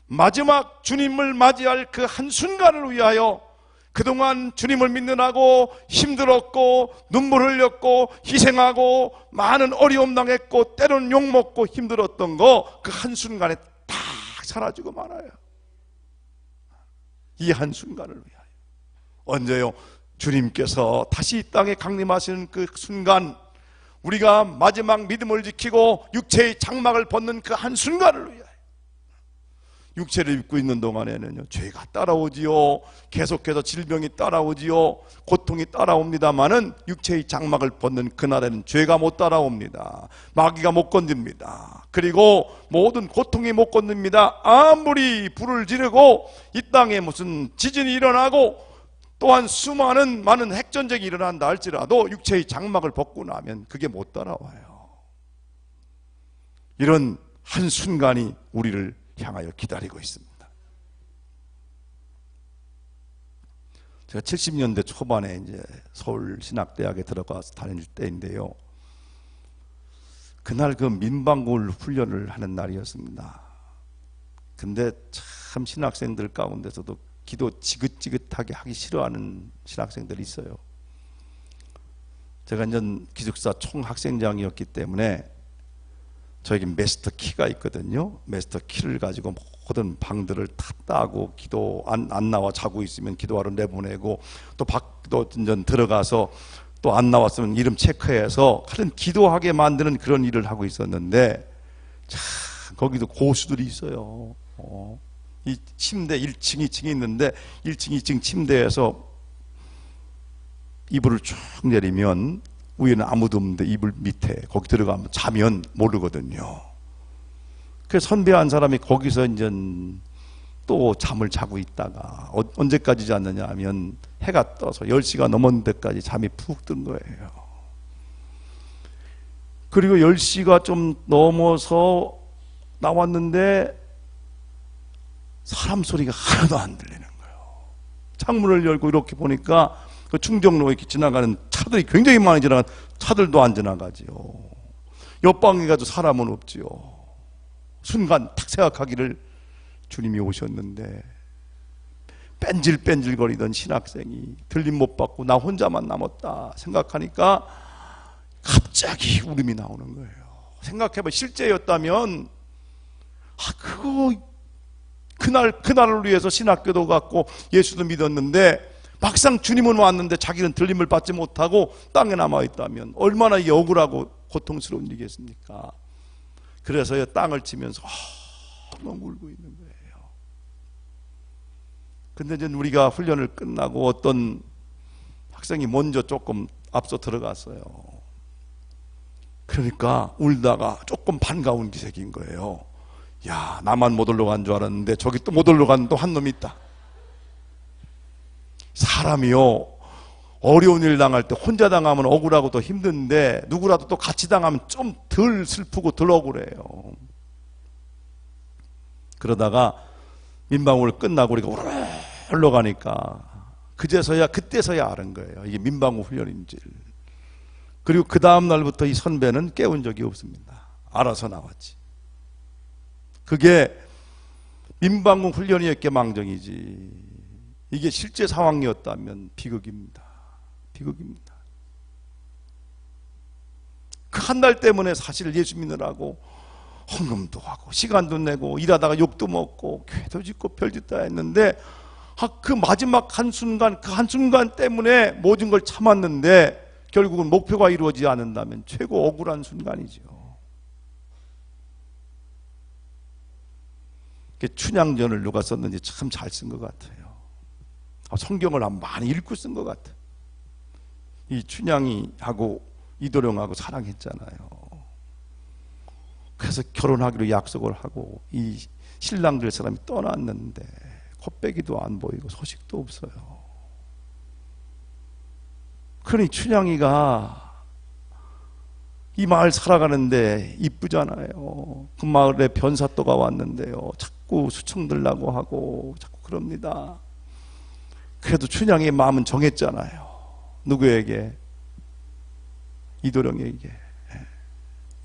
마지막 주님을 맞이할 그 한순간을 위하여 그동안 주님을 믿느라고 힘들었고 눈물 흘렸고 희생하고 많은 어려움 당했고 때로는 욕먹고 힘들었던 거 그 한순간에 다 사라지고 말아요. 이 한순간을 위하여. 언제요? 주님께서 다시 이 땅에 강림하시는 그 순간, 우리가 마지막 믿음을 지키고 육체의 장막을 벗는 그 한순간을 위하여. 육체를 입고 있는 동안에는요, 죄가 따라오지요. 계속해서 질병이 따라오지요. 고통이 따라옵니다마는 육체의 장막을 벗는 그날에는 죄가 못 따라옵니다. 마귀가 못 건듭니다. 그리고 모든 고통이 못 건듭니다. 아무리 불을 지르고 이 땅에 무슨 지진이 일어나고 또한 수많은 많은 핵전쟁이 일어난다 할지라도 육체의 장막을 벗고 나면 그게 못 따라와요. 이런 한순간이 우리를 향하여 기다리고 있습니다. 제가 70년대 초반에 이제 서울신학대학에 들어가서 다닐 때인데요. 그날 그 민방울 훈련을 하는 날이었습니다. 근데 참 신학생들 가운데서도 기도 지긋지긋하게 하기 싫어하는 신학생들이 있어요. 제가 이제 기숙사 총학생장이었기 때문에 저에게 마스터 키가 있거든요. 마스터 키를 가지고 모든 방들을 다 따고 기도 안 나와 자고 있으면 기도하러 내보내고 또 밖도 들어가서 또 안 나왔으면 이름 체크해서 하여튼 기도하게 만드는 그런 일을 하고 있었는데, 참 거기도 고수들이 있어요. 이 침대 1층 2층이 있는데 1층 2층 침대에서 이불을 쭉 내리면 위에는 아무도 없는데 이불 밑에 거기 들어가면 자면 모르거든요. 그래서 선배 한 사람이 거기서 이제 또 잠을 자고 있다가 언제까지 잤느냐 하면 해가 떠서 10시가 넘은 데까지 잠이 푹 든 거예요. 그리고 10시가 좀 넘어서 나왔는데 사람 소리가 하나도 안 들리는 거예요. 창문을 열고 이렇게 보니까 그 충정로에 이렇게 지나가는 차들이 굉장히 많이 지나가는 차들도 안 지나가지요. 옆방에 가도 사람은 없지요. 순간 탁 생각하기를 주님이 오셨는데 뺀질뺀질거리던 신학생이 들림 못 받고 나 혼자만 남았다 생각하니까 갑자기 울음이 나오는 거예요. 생각해봐, 실제였다면 그날을 위해서 신학교도 갔고 예수도 믿었는데 막상 주님은 왔는데 자기는 들림을 받지 못하고 땅에 남아있다면 얼마나 억울하고 고통스러운 일이겠습니까? 그래서 땅을 치면서 너무 울고 있는 거예요. 근데 이제 우리가 훈련을 끝나고 어떤 학생이 먼저 조금 앞서 들어갔어요. 그러니까 울다가 조금 반가운 기색인 거예요. 야, 나만 못 올라간 줄 알았는데 저기 또 못 올라간 또 한 놈이 있다. 사람이요, 어려운 일 당할 때 혼자 당하면 억울하고 더 힘든데 누구라도 또 같이 당하면 좀 덜 슬프고 덜 억울해요. 그러다가 민방울 끝나고 우리가 올라가니까 그때서야 아는 거예요. 이게 민방울 훈련인지. 그리고 그 다음 날부터 이 선배는 깨운 적이 없습니다. 알아서 나왔지. 그게 민방울 훈련이었기에 망정이지. 이게 실제 상황이었다면 비극입니다. 비극입니다. 그 한 달 때문에 사실 예수 믿느라고 헌금도 하고 시간도 내고 일하다가 욕도 먹고 교회도 짓고 별짓 다 했는데 그 마지막 한순간, 그 한순간 때문에 모든 걸 참았는데 결국은 목표가 이루어지지 않는다면 최고 억울한 순간이죠. 춘향전을 누가 썼는지 참 잘 쓴 것 같아요. 성경을 많이 읽고 쓴 것 같아요. 이 춘향이하고 이도령하고 사랑했잖아요. 그래서 결혼하기로 약속을 하고 이 신랑 될 사람이 떠났는데 콧배기도 안 보이고 소식도 없어요. 그러니 춘향이가 이 마을 살아가는데 이쁘잖아요. 그 마을에 변사또가 왔는데요, 자꾸 수청 들라고 하고 자꾸 그럽니다. 그래도 춘향이의 마음은 정했잖아요. 누구에게? 이도령에게.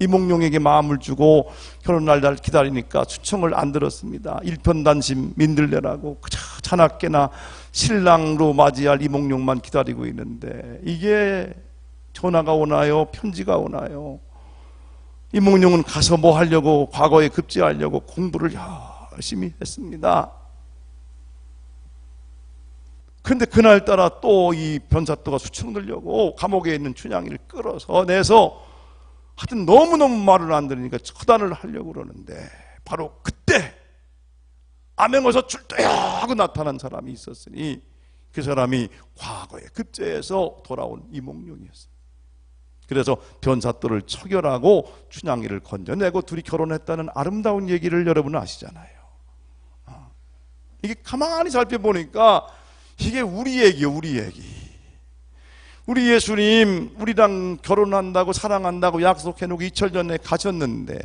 이몽룡에게 마음을 주고 결혼날 날 기다리니까 수청을 안 들었습니다. 일편단심 민들레라고 그저 자나깨나 신랑으로 맞이할 이몽룡만 기다리고 있는데 이게 전화가 오나요? 편지가 오나요? 이몽룡은 가서 뭐 하려고, 과거에 급제하려고 공부를 열심히 했습니다. 그런데 그날따라 또 이 변사또가 수청 들려고 감옥에 있는 춘향이를 끌어서 내서 하여튼 너무너무 말을 안 들으니까 처단을 하려고 그러는데 바로 그때 암행어서 출두야 하고 나타난 사람이 있었으니 그 사람이 과거에 급제해서 돌아온 이몽룡이었어요. 그래서 변사또를 처결하고 춘향이를 건져내고 둘이 결혼했다는 아름다운 얘기를 여러분 아시잖아요. 이게 가만히 살펴보니까 이게 우리 얘기예요. 우리 얘기. 우리 예수님 우리랑 결혼한다고 사랑한다고 약속해놓고 2000년에 가셨는데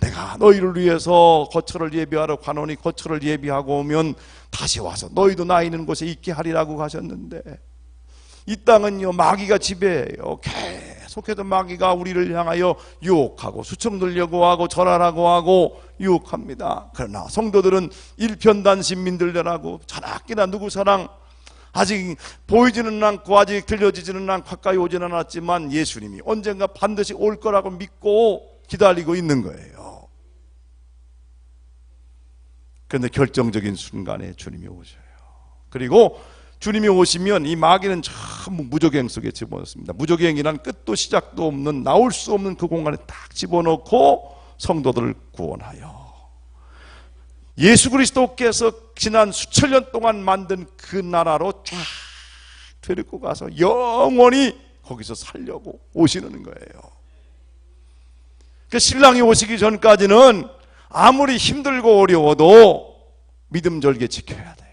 내가 너희를 위해서 거처를 예비하러 가노니 거처를 예비하고 오면 다시 와서 너희도 나 있는 곳에 있게 하리라고 가셨는데 이 땅은요 마귀가 지배해요. 계속해서 마귀가 우리를 향하여 유혹하고 수청 들려고 하고 절하라고 하고 유혹합니다. 그러나 성도들은 일편단심 민들레라고 자나깨나 누구 사랑 아직 보이지는 않고 아직 들려지지는 않고 가까이 오지는 않았지만 예수님이 언젠가 반드시 올 거라고 믿고 기다리고 있는 거예요. 그런데 결정적인 순간에 주님이 오셔요. 그리고 주님이 오시면 이 마귀는 전부 무저갱 속에 집어넣습니다. 무저갱이란 끝도 시작도 없는 나올 수 없는 그 공간에 딱 집어넣고 성도들을 구원하여 예수 그리스도께서 지난 수천 년 동안 만든 그 나라로 쫙 데리고 가서 영원히 거기서 살려고 오시는 거예요. 그 신랑이 오시기 전까지는 아무리 힘들고 어려워도 믿음 절개 지켜야 돼요.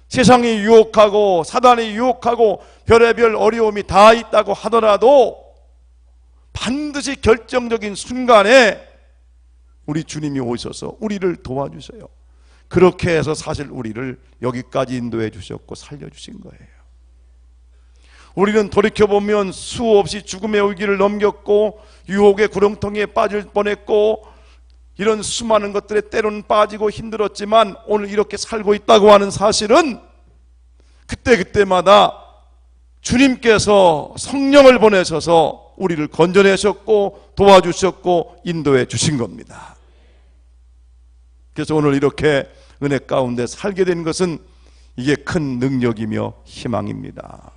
세상이 유혹하고 사단이 유혹하고 별의별 어려움이 다 있다고 하더라도 반드시 결정적인 순간에 우리 주님이 오셔서 우리를 도와주세요. 그렇게 해서 사실 우리를 여기까지 인도해 주셨고 살려주신 거예요. 우리는 돌이켜보면 수없이 죽음의 위기를 넘겼고 유혹의 구렁텅이에 빠질 뻔했고 이런 수많은 것들에 때로는 빠지고 힘들었지만 오늘 이렇게 살고 있다고 하는 사실은 그때마다 주님께서 성령을 보내셔서 우리를 건져내셨고 도와주셨고 인도해 주신 겁니다. 그래서 오늘 이렇게 은혜 가운데 살게 된 것은 이게 큰 능력이며 희망입니다.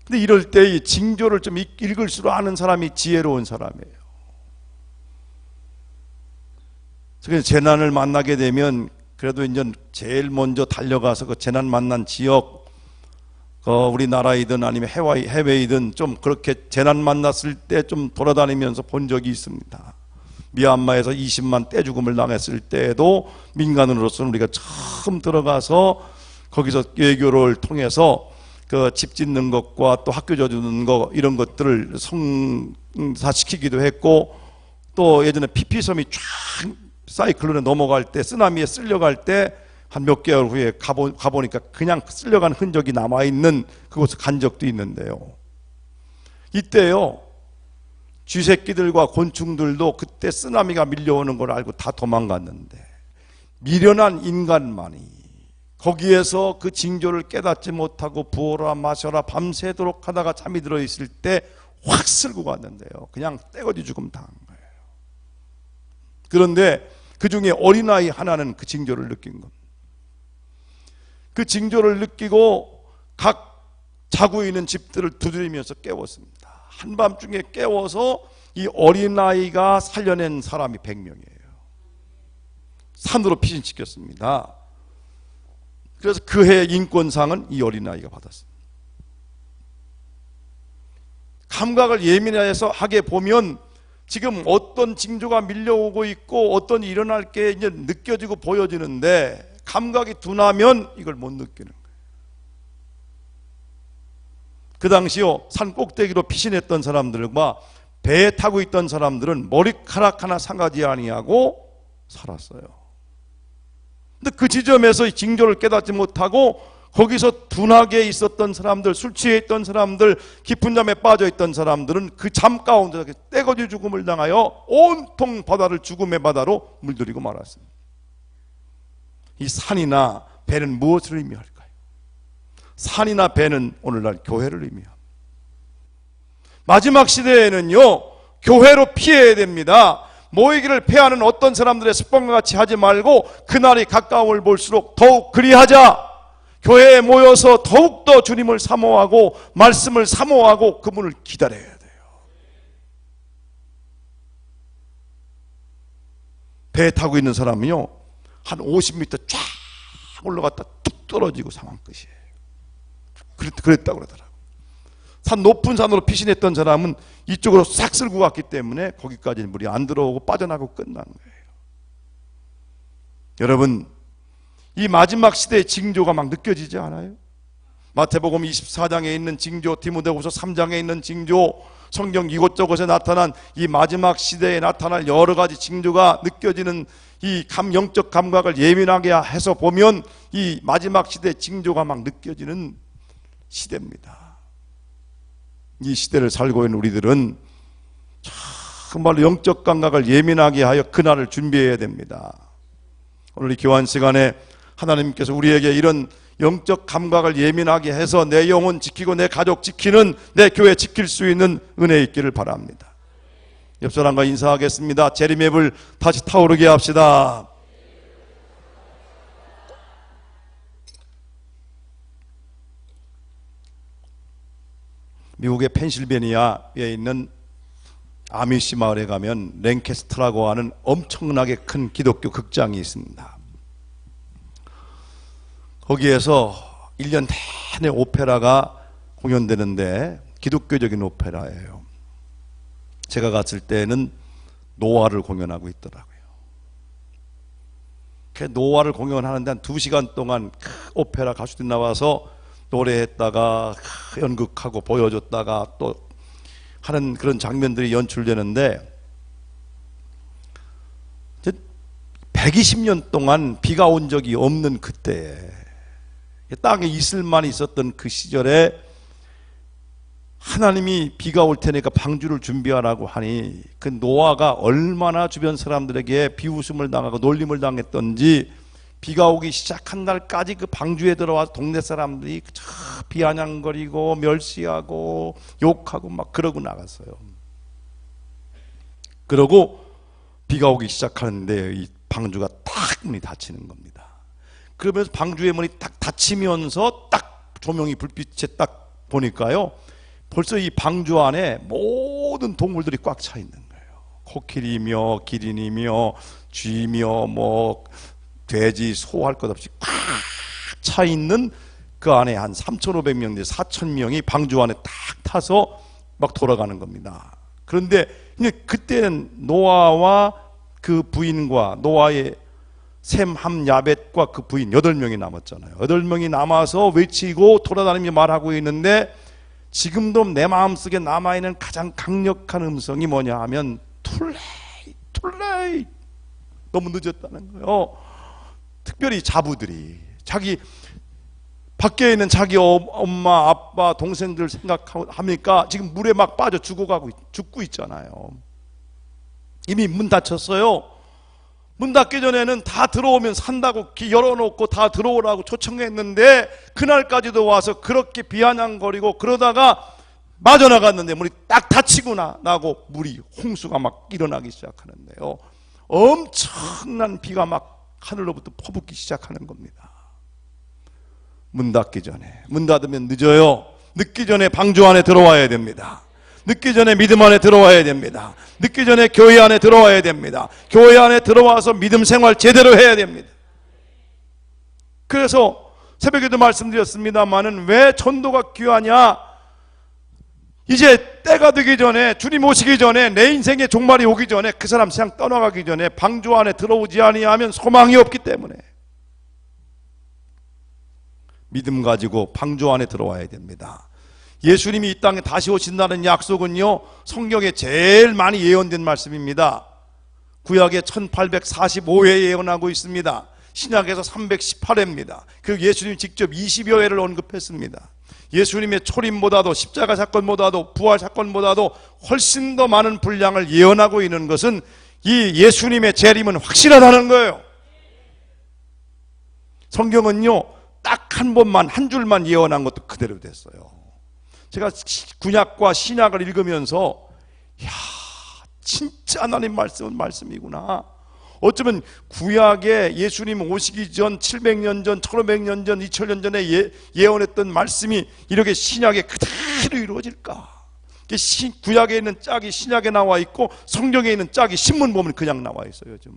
근데 이럴 때 이 징조를 좀 읽을수록 아는 사람이 지혜로운 사람이에요. 그래서 재난을 만나게 되면 그래도 이제 제일 먼저 달려가서 그 재난 만난 지역, 우리나라이든 아니면 해외이든 좀 그렇게 재난 만났을 때 좀 돌아다니면서 본 적이 있습니다. 미얀마에서 20만 떼죽음을 당했을 때에도 민간으로서는 우리가 처음 들어가서 거기서 외교를 통해서 그 집 짓는 것과 또 학교 져주는 거 이런 것들을 성사시키기도 했고 또 예전에 피피섬이 쫙 사이클론에 넘어갈 때 쓰나미에 쓸려갈 때 한 몇 개월 후에 가보니까 그냥 쓸려간 흔적이 남아있는 그곳을 간 적도 있는데요. 이때요 쥐새끼들과 곤충들도 그때 쓰나미가 밀려오는 걸 알고 다 도망갔는데 미련한 인간만이 거기에서 그 징조를 깨닫지 못하고 부어라 마셔라 밤새도록 하다가 잠이 들어있을 때 확 쓸고 갔는데요. 그냥 떼거지 죽음 당한 거예요. 그런데 그 중에 어린아이 하나는 그 징조를 느낀 겁니다. 그 징조를 느끼고 각 자고 있는 집들을 두드리면서 깨웠습니다. 한밤중에 깨워서 이 어린아이가 살려낸 사람이 100명이에요. 산으로 피신시켰습니다. 그래서 그 해의 인권상은 이 어린아이가 받았습니다. 감각을 예민해서 하게 보면 지금 어떤 징조가 밀려오고 있고 어떤 일이 일어날 게 이제 느껴지고 보여지는데 감각이 둔하면 이걸 못 느끼는 거예요. 그 당시요 산 꼭대기로 피신했던 사람들과 배에 타고 있던 사람들은 머리카락 하나 상하지 아니하고 살았어요. 근데 그 지점에서 징조를 깨닫지 못하고 거기서 둔하게 있었던 사람들, 술 취해 있던 사람들, 깊은 잠에 빠져 있던 사람들은 그 잠 가운데 떼거지 죽음을 당하여 온통 바다를 죽음의 바다로 물들이고 말았습니다. 이 산이나 배는 무엇을 의미할까요? 산이나 배는 오늘날 교회를 의미합니다. 마지막 시대에는요 교회로 피해야 됩니다. 모이기를 패하는 어떤 사람들의 습관과 같이 하지 말고 그날이 가까움을 볼수록 더욱 그리하자. 교회에 모여서 더욱더 주님을 사모하고 말씀을 사모하고 그분을 기다려야 돼요. 배에 타고 있는 사람은요 한 50m 쫙 올라갔다 뚝 떨어지고 사망 끝이에요. 그랬다고 그러더라고요. 산 높은 산으로 피신했던 사람은 이쪽으로 싹 쓸고 갔기 때문에 거기까지는 물이 안 들어오고 빠져나가고 끝난 거예요. 여러분 이 마지막 시대의 징조가 막 느껴지지 않아요? 마태복음 24장에 있는 징조, 디모데후서 3장에 있는 징조, 성경 이곳저곳에 나타난 이 마지막 시대에 나타날 여러 가지 징조가 느껴지는 이 영적 감각을 예민하게 해서 보면 이 마지막 시대의 징조가 막 느껴지는 시대입니다. 이 시대를 살고 있는 우리들은 정말로 영적 감각을 예민하게 하여 그날을 준비해야 됩니다. 오늘 이 교환 시간에 하나님께서 우리에게 이런 영적 감각을 예민하게 해서 내 영혼 지키고 내 가족 지키는, 내 교회 지킬 수 있는 은혜 있기를 바랍니다. 옆 사람과 인사하겠습니다. 재림앱을 다시 타오르게 합시다. 미국의 펜실베니아에 있는 아미시 마을에 가면 랭캐스터라고 하는 엄청나게 큰 기독교 극장이 있습니다. 거기에서 1년 내내 오페라가 공연되는데 기독교적인 오페라예요. 제가 갔을 때는 노아를 공연하고 있더라고요. 그 노아를 공연하는데 한 2시간 동안 오페라 가수들이 나와서 노래했다가 연극하고 보여줬다가 또 하는 그런 장면들이 연출되는데 120년 동안 비가 온 적이 없는 그때에 땅에 이슬만 있었던 그 시절에 하나님이 비가 올 테니까 방주를 준비하라고 하니 그 노아가 얼마나 주변 사람들에게 비웃음을 당하고 놀림을 당했던지 비가 오기 시작한 날까지 그 방주에 들어와서 동네 사람들이 비아냥거리고 멸시하고 욕하고 막 그러고 나갔어요. 그러고 비가 오기 시작하는데 이 방주가 딱 문이 닫히는 겁니다. 그러면서 방주의 문이 딱 닫히면서 딱 조명이 불빛에 딱 보니까요, 벌써 이 방주 안에 모든 동물들이 꽉 차 있는 거예요. 코끼리며 기린이며 쥐며 뭐 돼지, 소 할 것 없이 꽉 차 있는 그 안에 한 3,500명, 4,000명이 방주 안에 딱 타서 막 돌아가는 겁니다. 그런데 그때는 노아와 그 부인과 노아의 셈, 함, 야벳과 그 부인 8명이 남았잖아요. 8명이 남아서 외치고 돌아다니며 말하고 있는데 지금도 내 마음속에 남아있는 가장 강력한 음성이 뭐냐 하면 too late, 너무 늦었다는 거예요. 특별히 자부들이 자기 밖에 있는 자기 엄마, 아빠, 동생들 생각합니까? 지금 물에 막 빠져 죽고 있잖아요. 이미 문 닫혔어요. 문 닫기 전에는 다 들어오면 산다고 열어놓고 다 들어오라고 초청했는데 그날까지도 와서 그렇게 비아냥거리고 그러다가 빠져나갔는데 문이 딱 닫히고 나고 물이 홍수가 막 일어나기 시작하는데요. 엄청난 비가 막 하늘로부터 퍼붓기 시작하는 겁니다. 문 닫기 전에, 문 닫으면 늦어요. 늦기 전에 방주 안에 들어와야 됩니다. 늦기 전에 믿음 안에 들어와야 됩니다. 늦기 전에 교회 안에 들어와야 됩니다. 교회 안에 들어와서 믿음 생활 제대로 해야 됩니다. 그래서 새벽에도 말씀드렸습니다마는 왜 전도가 귀하냐? 이제 때가 되기 전에, 주님 오시기 전에, 내 인생의 종말이 오기 전에, 그 사람 세상 떠나가기 전에 방주 안에 들어오지 아니하면 소망이 없기 때문에 믿음 가지고 방주 안에 들어와야 됩니다. 예수님이 이 땅에 다시 오신다는 약속은요, 성경에 제일 많이 예언된 말씀입니다. 구약에 1845회 예언하고 있습니다. 신약에서 318회입니다. 그 예수님이 직접 20여 회를 언급했습니다. 예수님의 초림보다도 십자가 사건보다도 부활 사건보다도 훨씬 더 많은 분량을 예언하고 있는 것은 이 예수님의 재림은 확실하다는 거예요. 성경은요, 딱 한 번만, 한 줄만 예언한 것도 그대로 됐어요. 제가 구약과 신약을 읽으면서 야, 진짜 하나님 말씀은 말씀이구나. 어쩌면 구약에 예수님 오시기 전 700년 전, 1500년 전, 2000년 전에 예언했던 말씀이 이렇게 신약에 그대로 이루어질까? 구약에 있는 짝이 신약에 나와 있고 성경에 있는 짝이 신문 보면 그냥 나와 있어요. 좀.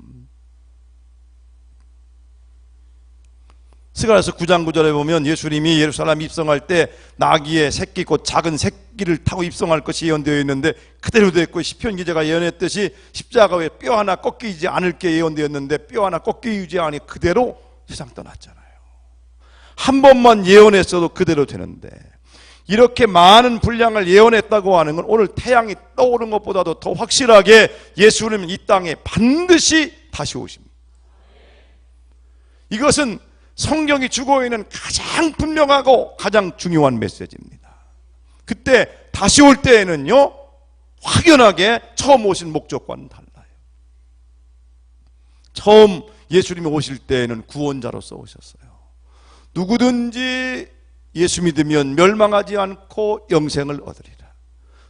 스가랴서 9장 9절에 보면 예수님이 예루살렘 입성할 때 나귀의 새끼 곧 작은 새끼를 타고 입성할 것이 예언되어 있는데 그대로 되어 있고, 시편 기자가 예언했듯이 십자가에 뼈 하나 꺾이지 않을 게 예언되었는데 뼈 하나 꺾이지 않이 그대로 세상 떠났잖아요. 한 번만 예언했어도 그대로 되는데 이렇게 많은 분량을 예언했다고 하는 건 오늘 태양이 떠오른 것보다도 더 확실하게 예수님은 이 땅에 반드시 다시 오십니다. 이것은 성경이 주고 있는 가장 분명하고 가장 중요한 메시지입니다. 그때 다시 올 때에는요, 확연하게 처음 오신 목적과는 달라요. 처음 예수님이 오실 때에는 구원자로서 오셨어요. 누구든지 예수 믿으면 멸망하지 않고 영생을 얻으리라.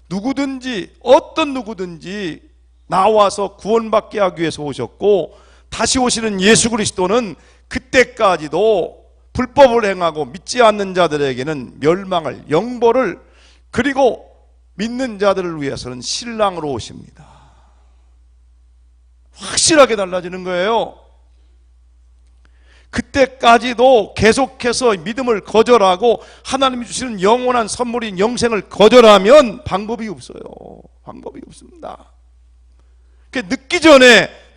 누구든지, 어떤 누구든지 나와서 구원받게 하기 위해서 오셨고, 다시 오시는 예수 그리스도는 그때까지도 불법을 행하고 믿지 않는 자들에게는 멸망을, 영벌을, 그리고 믿는 자들을 위해서는 신랑으로 오십니다. 확실하게 달라지는 거예요. 그때까지도 계속해서 믿음을 거절하고 하나님이 주시는 영원한 선물인 영생을 거절하면 방법이 없어요. 방법이 없습니다.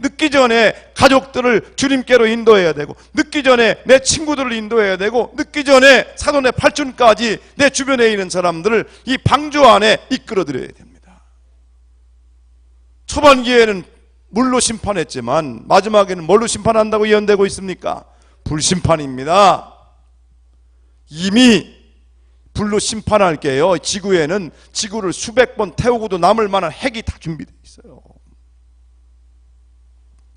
늦기 전에 가족들을 주님께로 인도해야 되고, 늦기 전에 내 친구들을 인도해야 되고, 늦기 전에 사돈의 팔촌까지 내 주변에 있는 사람들을 이 방주 안에 이끌어들여야 됩니다. 초반기에는 물로 심판했지만 마지막에는 뭘로 심판한다고 예언되고 있습니까? 불심판입니다. 이미 불로 심판할게요. 지구에는 지구를 수백 번 태우고도 남을 만한 핵이 다 준비되어 있어요.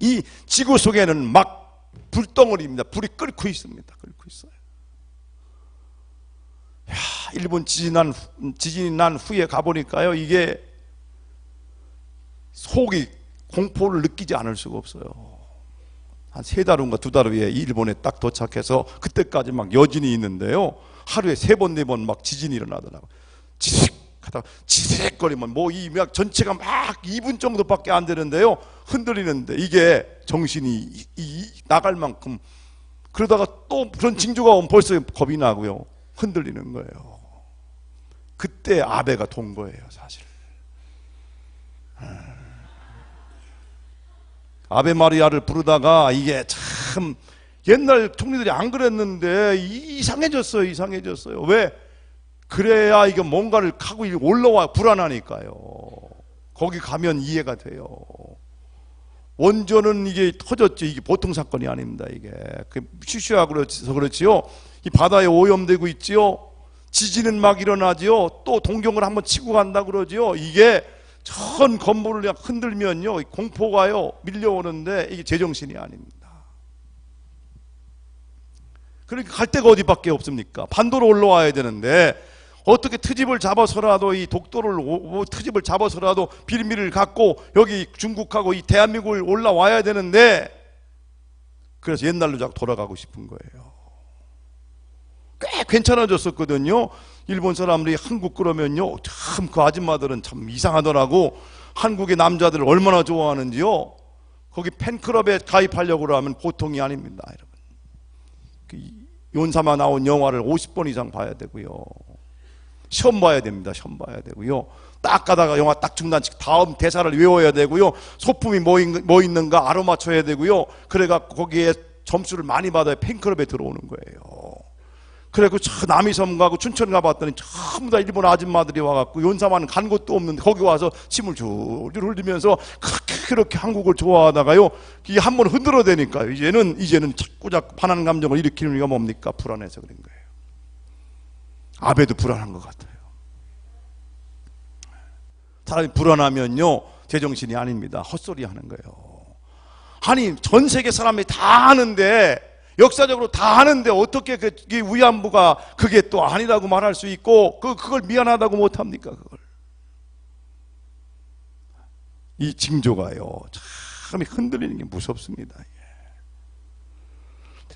이 지구 속에는 막 불덩어리입니다. 불이 끓고 있습니다. 끓고 있어요. 야, 일본 지진이 난 후에 가보니까요, 이게 속이 공포를 느끼지 않을 수가 없어요. 한 3달 후인가 2달 후에 일본에 딱 도착해서 그때까지 막 여진이 있는데요, 하루에 3번 4번 막 지진이 일어나더라고요. 지직 하다가 지직거리면 뭐 이 막 전체가 막 2분 정도밖에 안 되는데요, 흔들리는데 이게 정신이 나갈 만큼, 그러다가 또 그런 징조가 오면 벌써 겁이 나고요, 흔들리는 거예요. 그때 아베가 돈 거예요, 사실. 아베 마리아를 부르다가 이게 참 옛날 총리들이 안 그랬는데 이상해졌어요. 왜? 그래야 이게 뭔가를 하고 올라와 불안하니까요. 거기 가면 이해가 돼요. 원전은 이게 터졌죠. 이게 보통 사건이 아닙니다. 이게 쉬쉬하고 그래서 그렇지요. 이 바다에 오염되고 있지요. 지진은 막 일어나지요. 또 동경을 한번 치고 간다 그러지요. 이게 전 건물을 그냥 흔들면요, 공포가요 밀려오는데 이게 제정신이 아닙니다. 그러니까 갈 데가 어디밖에 없습니까? 반도로 올라와야 되는데 어떻게 트집을 잡아서라도 이 독도를 트집을 잡아서라도 빌미를 갖고 여기 중국하고 이 대한민국을 올라와야 되는데, 그래서 옛날로 자꾸 돌아가고 싶은 거예요. 꽤 괜찮아졌었거든요. 일본 사람들이 한국 그러면요, 참 그 아줌마들은 참 이상하더라고. 한국의 남자들을 얼마나 좋아하는지요. 거기 팬클럽에 가입하려고 하면 보통이 아닙니다, 여러분. 윤사마 나온 영화를 50번 이상 봐야 되고요. 시험 봐야 됩니다. 시험 봐야 되고요. 딱 가다가 영화 딱 중단치고 다음 대사를 외워야 되고요. 소품이 뭐 있는가 알아맞혀야 되고요. 그래갖고 거기에 점수를 많이 받아야 팬클럽에 들어오는 거예요. 그래갖고 저 남이섬 가고 춘천 가봤더니 전부 다 일본 아줌마들이 와갖고 윤사마는 간 곳도 없는데 거기 와서 침을 줄줄 흘리면서 그렇게 한국을 좋아하다가요, 이게 한번 흔들어대니까 이제는 자꾸 반한 감정을 일으키는 이유가 뭡니까? 불안해서 그런 거예요. 아베도 불안한 것 같아요. 사람이 불안하면요, 제정신이 아닙니다. 헛소리 하는 거예요. 아니, 전 세계 사람이 다 아는데, 역사적으로 다 아는데 어떻게 그 위안부가 그게 또 아니라고 말할 수 있고, 그걸 미안하다고 못합니까? 그걸. 이 징조가요, 참 흔들리는 게 무섭습니다.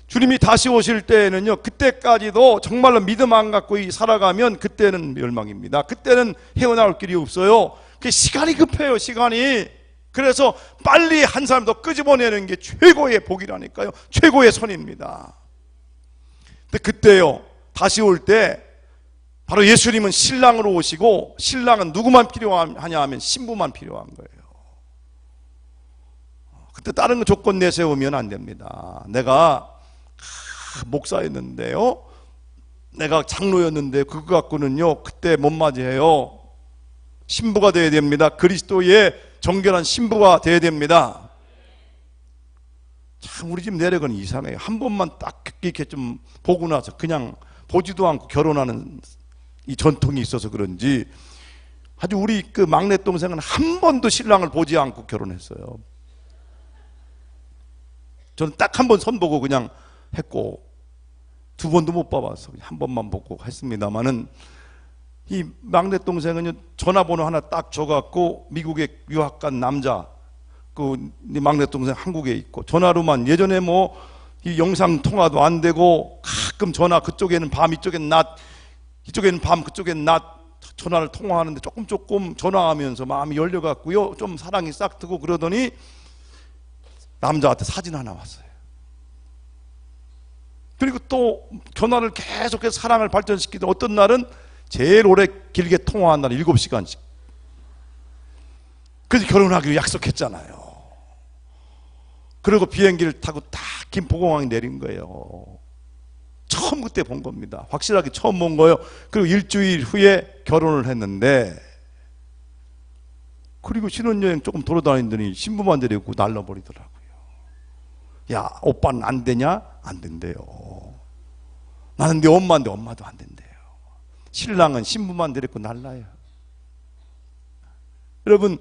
주님이 다시 오실 때에는요, 그때까지도 정말로 믿음 안 갖고 살아가면 그때는 멸망입니다. 그때는 헤어나올 길이 없어요. 그 시간이 급해요, 시간이. 그래서 빨리 한 사람 더 끄집어내는 게 최고의 복이라니까요. 최고의 선입니다. 근데 그때요, 다시 올 때 바로 예수님은 신랑으로 오시고, 신랑은 누구만 필요하냐 하면 신부만 필요한 거예요. 그때 다른 거 조건 내세우면 안 됩니다. 내가 목사였는데요, 내가 장로였는데 그거 갖고는요 그때 못 맞이해요. 신부가 돼야 됩니다. 그리스도의 정결한 신부가 돼야 됩니다. 참 우리 집 내력은 이상해요. 한 번만 딱 이렇게 좀 보고 나서 그냥 보지도 않고 결혼하는 이 전통이 있어서 그런지 아주 우리 그 막내 동생은 한 번도 신랑을 보지 않고 결혼했어요. 저는 딱 한 번 선보고 그냥 했고, 두 번도 못 봐봤어. 한 번만 보고 했습니다만은, 이 막내 동생은 전화번호 하나 딱 줘갖고 미국에 유학 간 남자, 그 막내 동생 한국에 있고, 전화로만, 예전에 뭐 이 영상 통화도 안 되고 가끔 전화, 그쪽에는 밤 이쪽엔 낮, 이쪽에는 밤 그쪽엔 낮 전화를 통화하는데 조금 전화하면서 마음이 열려갖고요, 좀 사랑이 싹 트고 그러더니 남자한테 사진 하나 왔어요. 그리고 또 전화를 계속해서 사랑을 발전시키던 어떤 날은 제일 오래 길게 통화한 날 7시간씩. 그래서 결혼하기로 약속했잖아요. 그리고 비행기를 타고 딱 김포공항에 내린 거예요. 처음 그때 본 겁니다. 확실하게 처음 본 거예요. 그리고 일주일 후에 결혼을 했는데, 그리고 신혼여행 조금 돌아다니더니 신부만 데리고 날라버리더라고요. 야, 오빠는 안 되냐? 안 된대요. 나는 네 엄마인데 엄마도 안 된대요. 신랑은 신부만 데리고 날라요. 여러분,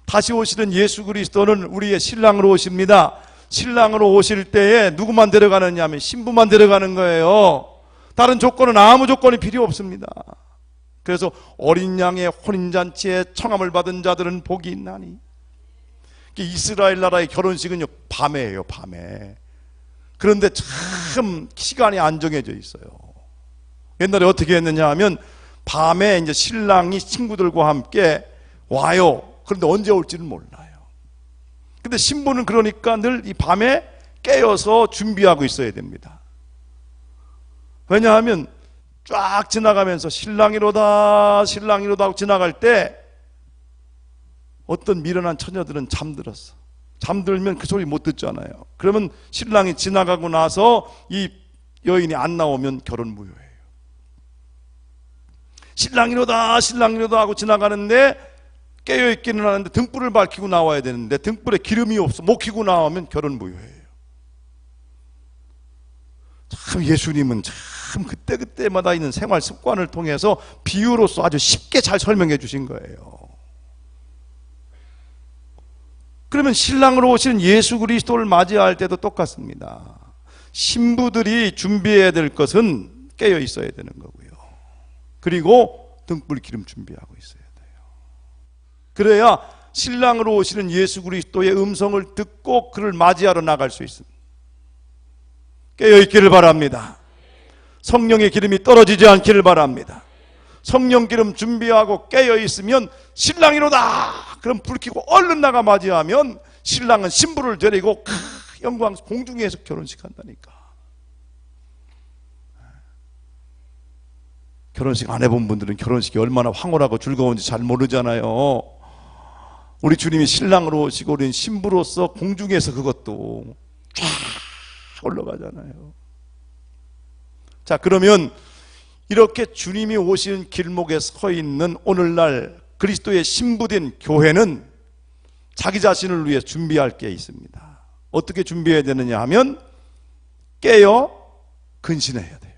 다시 오시는 예수 그리스도는 우리의 신랑으로 오십니다. 신랑으로 오실 때에 누구만 데려가느냐 하면 신부만 데려가는 거예요. 다른 조건은 아무 조건이 필요 없습니다. 그래서 어린 양의 혼인잔치에 청함을 받은 자들은 복이 있나니. 이스라엘 나라의 결혼식은요, 밤에 해요, 밤에. 그런데 참 시간이 안 정해져 있어요. 옛날에 어떻게 했느냐 하면, 밤에 이제 신랑이 친구들과 함께 와요. 그런데 언제 올지는 몰라요. 근데 신부는 그러니까 늘 이 밤에 깨어서 준비하고 있어야 됩니다. 왜냐하면 쫙 지나가면서 신랑이로다 신랑이로다 하고 지나갈 때 어떤 미련한 처녀들은 잠들었어. 잠들면 그 소리 못 듣잖아요. 그러면 신랑이 지나가고 나서 이 여인이 안 나오면 결혼 무효예요. 신랑이로다 신랑이로다 하고 지나가는데 깨어있기는 하는데 등불을 밝히고 나와야 되는데 등불에 기름이 없어 못 켜고 나오면 결혼 무효예요. 참 예수님은 참 그때그때마다 있는 생활 습관을 통해서 비유로서 아주 쉽게 잘 설명해 주신 거예요. 그러면 신랑으로 오시는 예수 그리스도를 맞이할 때도 똑같습니다. 신부들이 준비해야 될 것은 깨어 있어야 되는 거고요. 그리고 등불 기름 준비하고 있어야 돼요. 그래야 신랑으로 오시는 예수 그리스도의 음성을 듣고 그를 맞이하러 나갈 수 있습니다. 깨어 있기를 바랍니다. 성령의 기름이 떨어지지 않기를 바랍니다. 성령 기름 준비하고 깨어 있으면 신랑이로다. 그럼 불 켜고 얼른 나가 맞이하면 신랑은 신부를 데리고 영광 공중에서 결혼식 한다니까. 결혼식 안 해본 분들은 결혼식이 얼마나 황홀하고 즐거운지 잘 모르잖아요. 우리 주님이 신랑으로 오시고 우리는 신부로서 공중에서 그것도 쫙 올라가잖아요. 자, 그러면 이렇게 주님이 오시는 길목에 서 있는 오늘날 그리스도의 신부된 교회는 자기 자신을 위해 준비할 게 있습니다. 어떻게 준비해야 되느냐 하면 깨어 근신해야 돼요.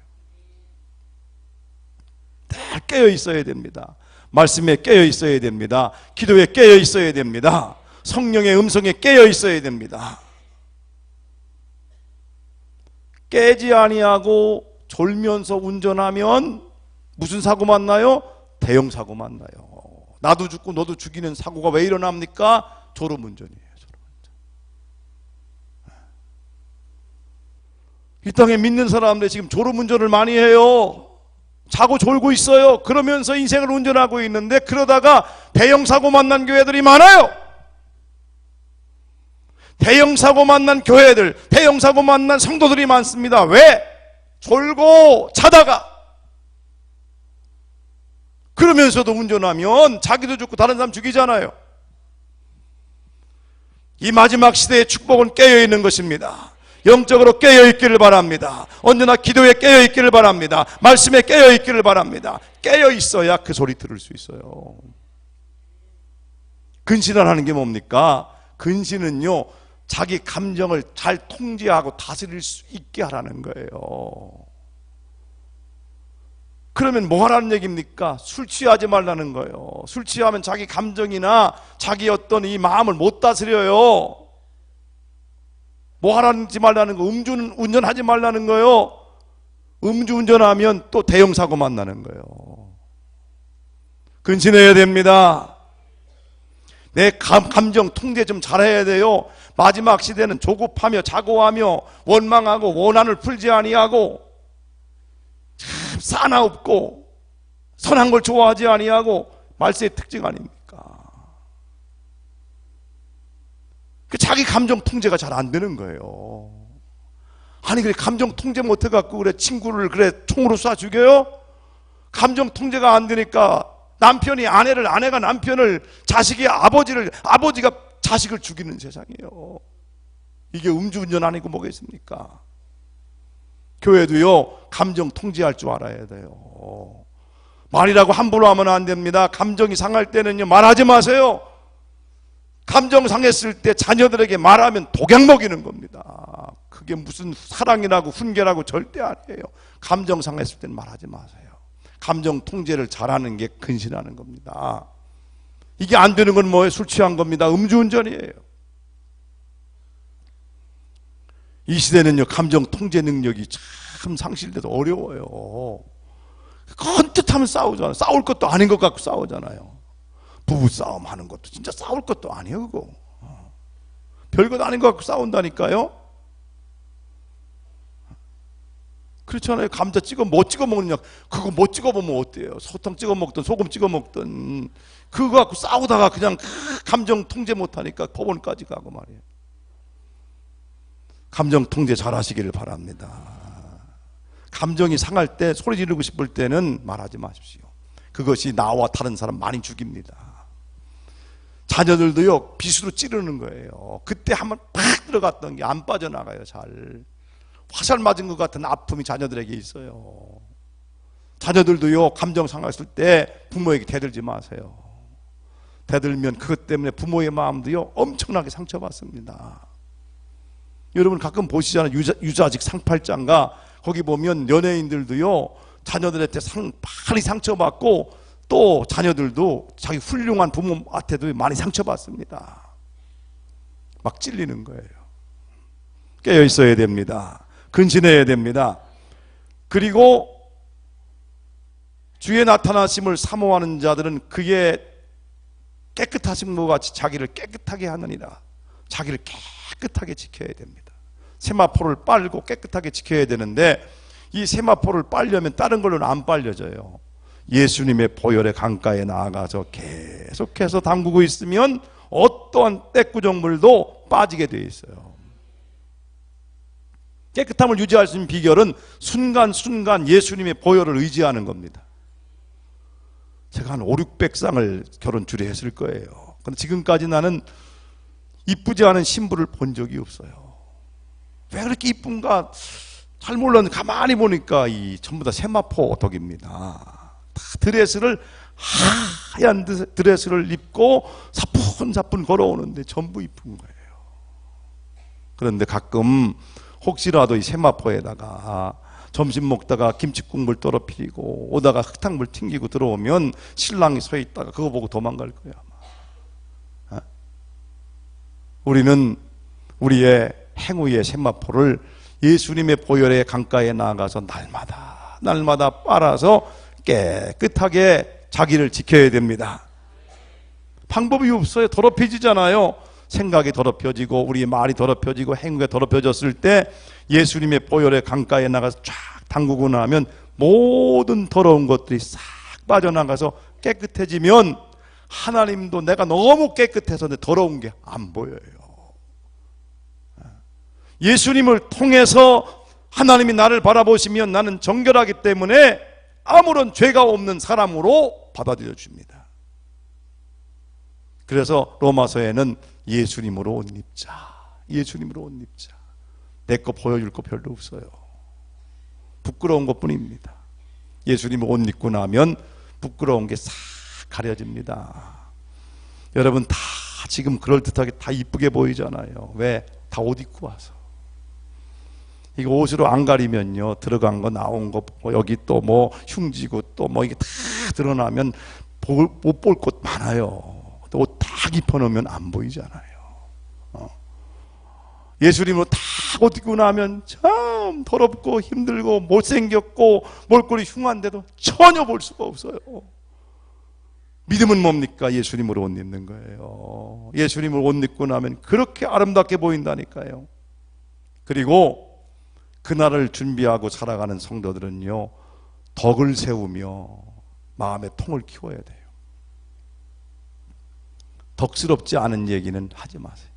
늘 깨어 있어야 됩니다. 말씀에 깨어 있어야 됩니다. 기도에 깨어 있어야 됩니다. 성령의 음성에 깨어 있어야 됩니다. 깨지 아니하고 졸면서 운전하면 무슨 사고 만나요? 대형 사고 만나요. 나도 죽고 너도 죽이는 사고가 왜 일어납니까? 졸음운전이에요. 이 땅에 믿는 사람들 지금 졸음운전을 많이 해요. 자고 졸고 있어요. 그러면서 인생을 운전하고 있는데 그러다가 대형 사고 만난 교회들이 많아요. 대형 사고 만난 교회들, 대형 사고 만난 성도들이 많습니다. 왜? 졸고 자다가 그러면서도 운전하면 자기도 죽고 다른 사람 죽이잖아요. 이 마지막 시대의 축복은 깨어있는 것입니다. 영적으로 깨어있기를 바랍니다. 언제나 기도에 깨어있기를 바랍니다. 말씀에 깨어있기를 바랍니다. 깨어있어야 그 소리 들을 수 있어요. 근신을 하는 게 뭡니까? 근신은요, 자기 감정을 잘 통제하고 다스릴 수 있게 하라는 거예요. 그러면 뭐 하라는 얘기입니까? 술 취하지 말라는 거예요. 술 취하면 자기 감정이나 자기 어떤 이 마음을 못 다스려요. 뭐 하라는지 말라는 거, 운전하지 말라는 거예요. 음주운전하면 또 대형 사고 만나는 거예요. 근신해야 됩니다. 내 감정 통제 좀 잘해야 돼요. 마지막 시대는 조급하며 자고하며 원망하고 원한을 풀지 아니하고 참 사나없고 선한 걸 좋아하지 아니하고 말세의 특징 아닙니까? 그 자기 감정 통제가 잘 안 되는 거예요. 아니 그래 감정 통제 못 해갖고 그래 친구를 그래 총으로 쏴 죽여요? 감정 통제가 안 되니까 남편이 아내를, 아내가 남편을, 자식이 아버지가 자식을 죽이는 세상이에요. 이게 음주운전 아니고 뭐겠습니까? 교회도요 감정 통제할 줄 알아야 돼요. 말이라고 함부로 하면 안 됩니다. 감정이 상할 때는요 말하지 마세요. 감정 상했을 때 자녀들에게 말하면 독약 먹이는 겁니다. 그게 무슨 사랑이라고 훈계라고 절대 아니에요. 감정 상했을 때는 말하지 마세요. 감정 통제를 잘하는 게 근신하는 겁니다. 이게 안 되는 건 뭐예요? 술 취한 겁니다. 음주운전이에요. 이 시대는요 감정 통제 능력이 참 상실돼서 어려워요. 헌뜻하면 싸우잖아요. 싸울 것도 아닌 것 같고 싸우잖아요. 부부싸움 하는 것도 진짜 싸울 것도 아니에요 그거. 별것 아닌 것 같고 싸운다니까요. 그렇잖아요. 감자 뭐 찍어 먹느냐. 그거 뭐 찍어 보면 어때요? 설탕 찍어 먹든 소금 찍어 먹든 그거 갖고 싸우다가 그냥 감정 통제 못하니까 법원까지 가고 말이에요. 감정 통제 잘 하시기를 바랍니다. 감정이 상할 때 소리 지르고 싶을 때는 말하지 마십시오. 그것이 나와 다른 사람 많이 죽입니다. 자녀들도요 비수로 찌르는 거예요. 그때 한번 팍 들어갔던 게 안 빠져나가요. 잘 화살 맞은 것 같은 아픔이 자녀들에게 있어요. 자녀들도요 감정 상했을 때 부모에게 대들지 마세요. 대들면 그것 때문에 부모의 마음도요 엄청나게 상처받습니다. 여러분 가끔 보시잖아요. 유자직 상팔자인가 거기 보면 연예인들도요 자녀들한테 많이 상처받고 또 자녀들도 자기 훌륭한 부모한테도 많이 상처받습니다. 막 찔리는 거예요. 깨어 있어야 됩니다. 근신해야 됩니다. 그리고 주의 나타나심을 사모하는 자들은 그의 깨끗하심과 같이 자기를 깨끗하게 하느니라. 자기를 깨끗하게 지켜야 됩니다. 세마포를 빨고 깨끗하게 지켜야 되는데 이 세마포를 빨려면 다른 걸로는 안 빨려져요. 예수님의 보혈의 강가에 나아가서 계속해서 담그고 있으면 어떠한 때꾸정물도 빠지게 되어 있어요. 깨끗함을 유지할 수 있는 비결은 순간순간 예수님의 보혈을 의지하는 겁니다. 제가 한 500~600쌍을 결혼 주례했을 거예요. 근데 지금까지 나는 이쁘지 않은 신부를 본 적이 없어요. 왜 그렇게 이쁜가 잘 몰랐는데 가만히 보니까 전부 다 세마포 덕입니다. 다 드레스를 하얀 드레스를 입고 사뿐사뿐 걸어오는데 전부 이쁜 거예요. 그런데 가끔 혹시라도 이 세마포에다가 점심 먹다가 김치국물 떨어뜨리고 오다가 흙탕물 튕기고 들어오면 신랑이 서 있다가 그거 보고 도망갈 거야 아마. 우리는 우리의 행위의 세마포를 예수님의 보혈의 강가에 나아가서 날마다 빨아서 깨끗하게 자기를 지켜야 됩니다. 방법이 없어요. 더럽혀지잖아요. 생각이 더럽혀지고 우리의 말이 더럽혀지고 행위가 더럽혀졌을 때 예수님의 보혈의 강가에 나가서 쫙 담그고 나면 모든 더러운 것들이 싹 빠져나가서 깨끗해지면 하나님도 내가 너무 깨끗해서 더러운 게 안 보여요. 예수님을 통해서 하나님이 나를 바라보시면 나는 정결하기 때문에 아무런 죄가 없는 사람으로 받아들여 줍니다. 그래서 로마서에는 예수님으로 옷 입자. 예수님으로 옷 입자. 내 거 보여줄 거 별로 없어요. 부끄러운 것 뿐입니다. 예수님을 옷 입고 나면 부끄러운 게 싹 가려집니다. 여러분 다 지금 그럴듯하게 다 이쁘게 보이잖아요. 왜? 다 옷 입고 와서. 이거 옷으로 안 가리면요 들어간 거 나온 거 여기 또 뭐 흉지고 또 뭐 이게 다 드러나면 못 볼 곳 많아요. 옷 딱 입혀놓으면 안 보이잖아요. 예수님으로 다 옷 입고 나면 참 더럽고 힘들고 못생겼고 몰골이 흉한데도 전혀 볼 수가 없어요. 믿음은 뭡니까? 예수님으로 옷 입는 거예요. 예수님을 옷 입고 나면 그렇게 아름답게 보인다니까요. 그리고 그날을 준비하고 살아가는 성도들은요 덕을 세우며 마음의 통을 키워야 돼요. 덕스럽지 않은 얘기는 하지 마세요.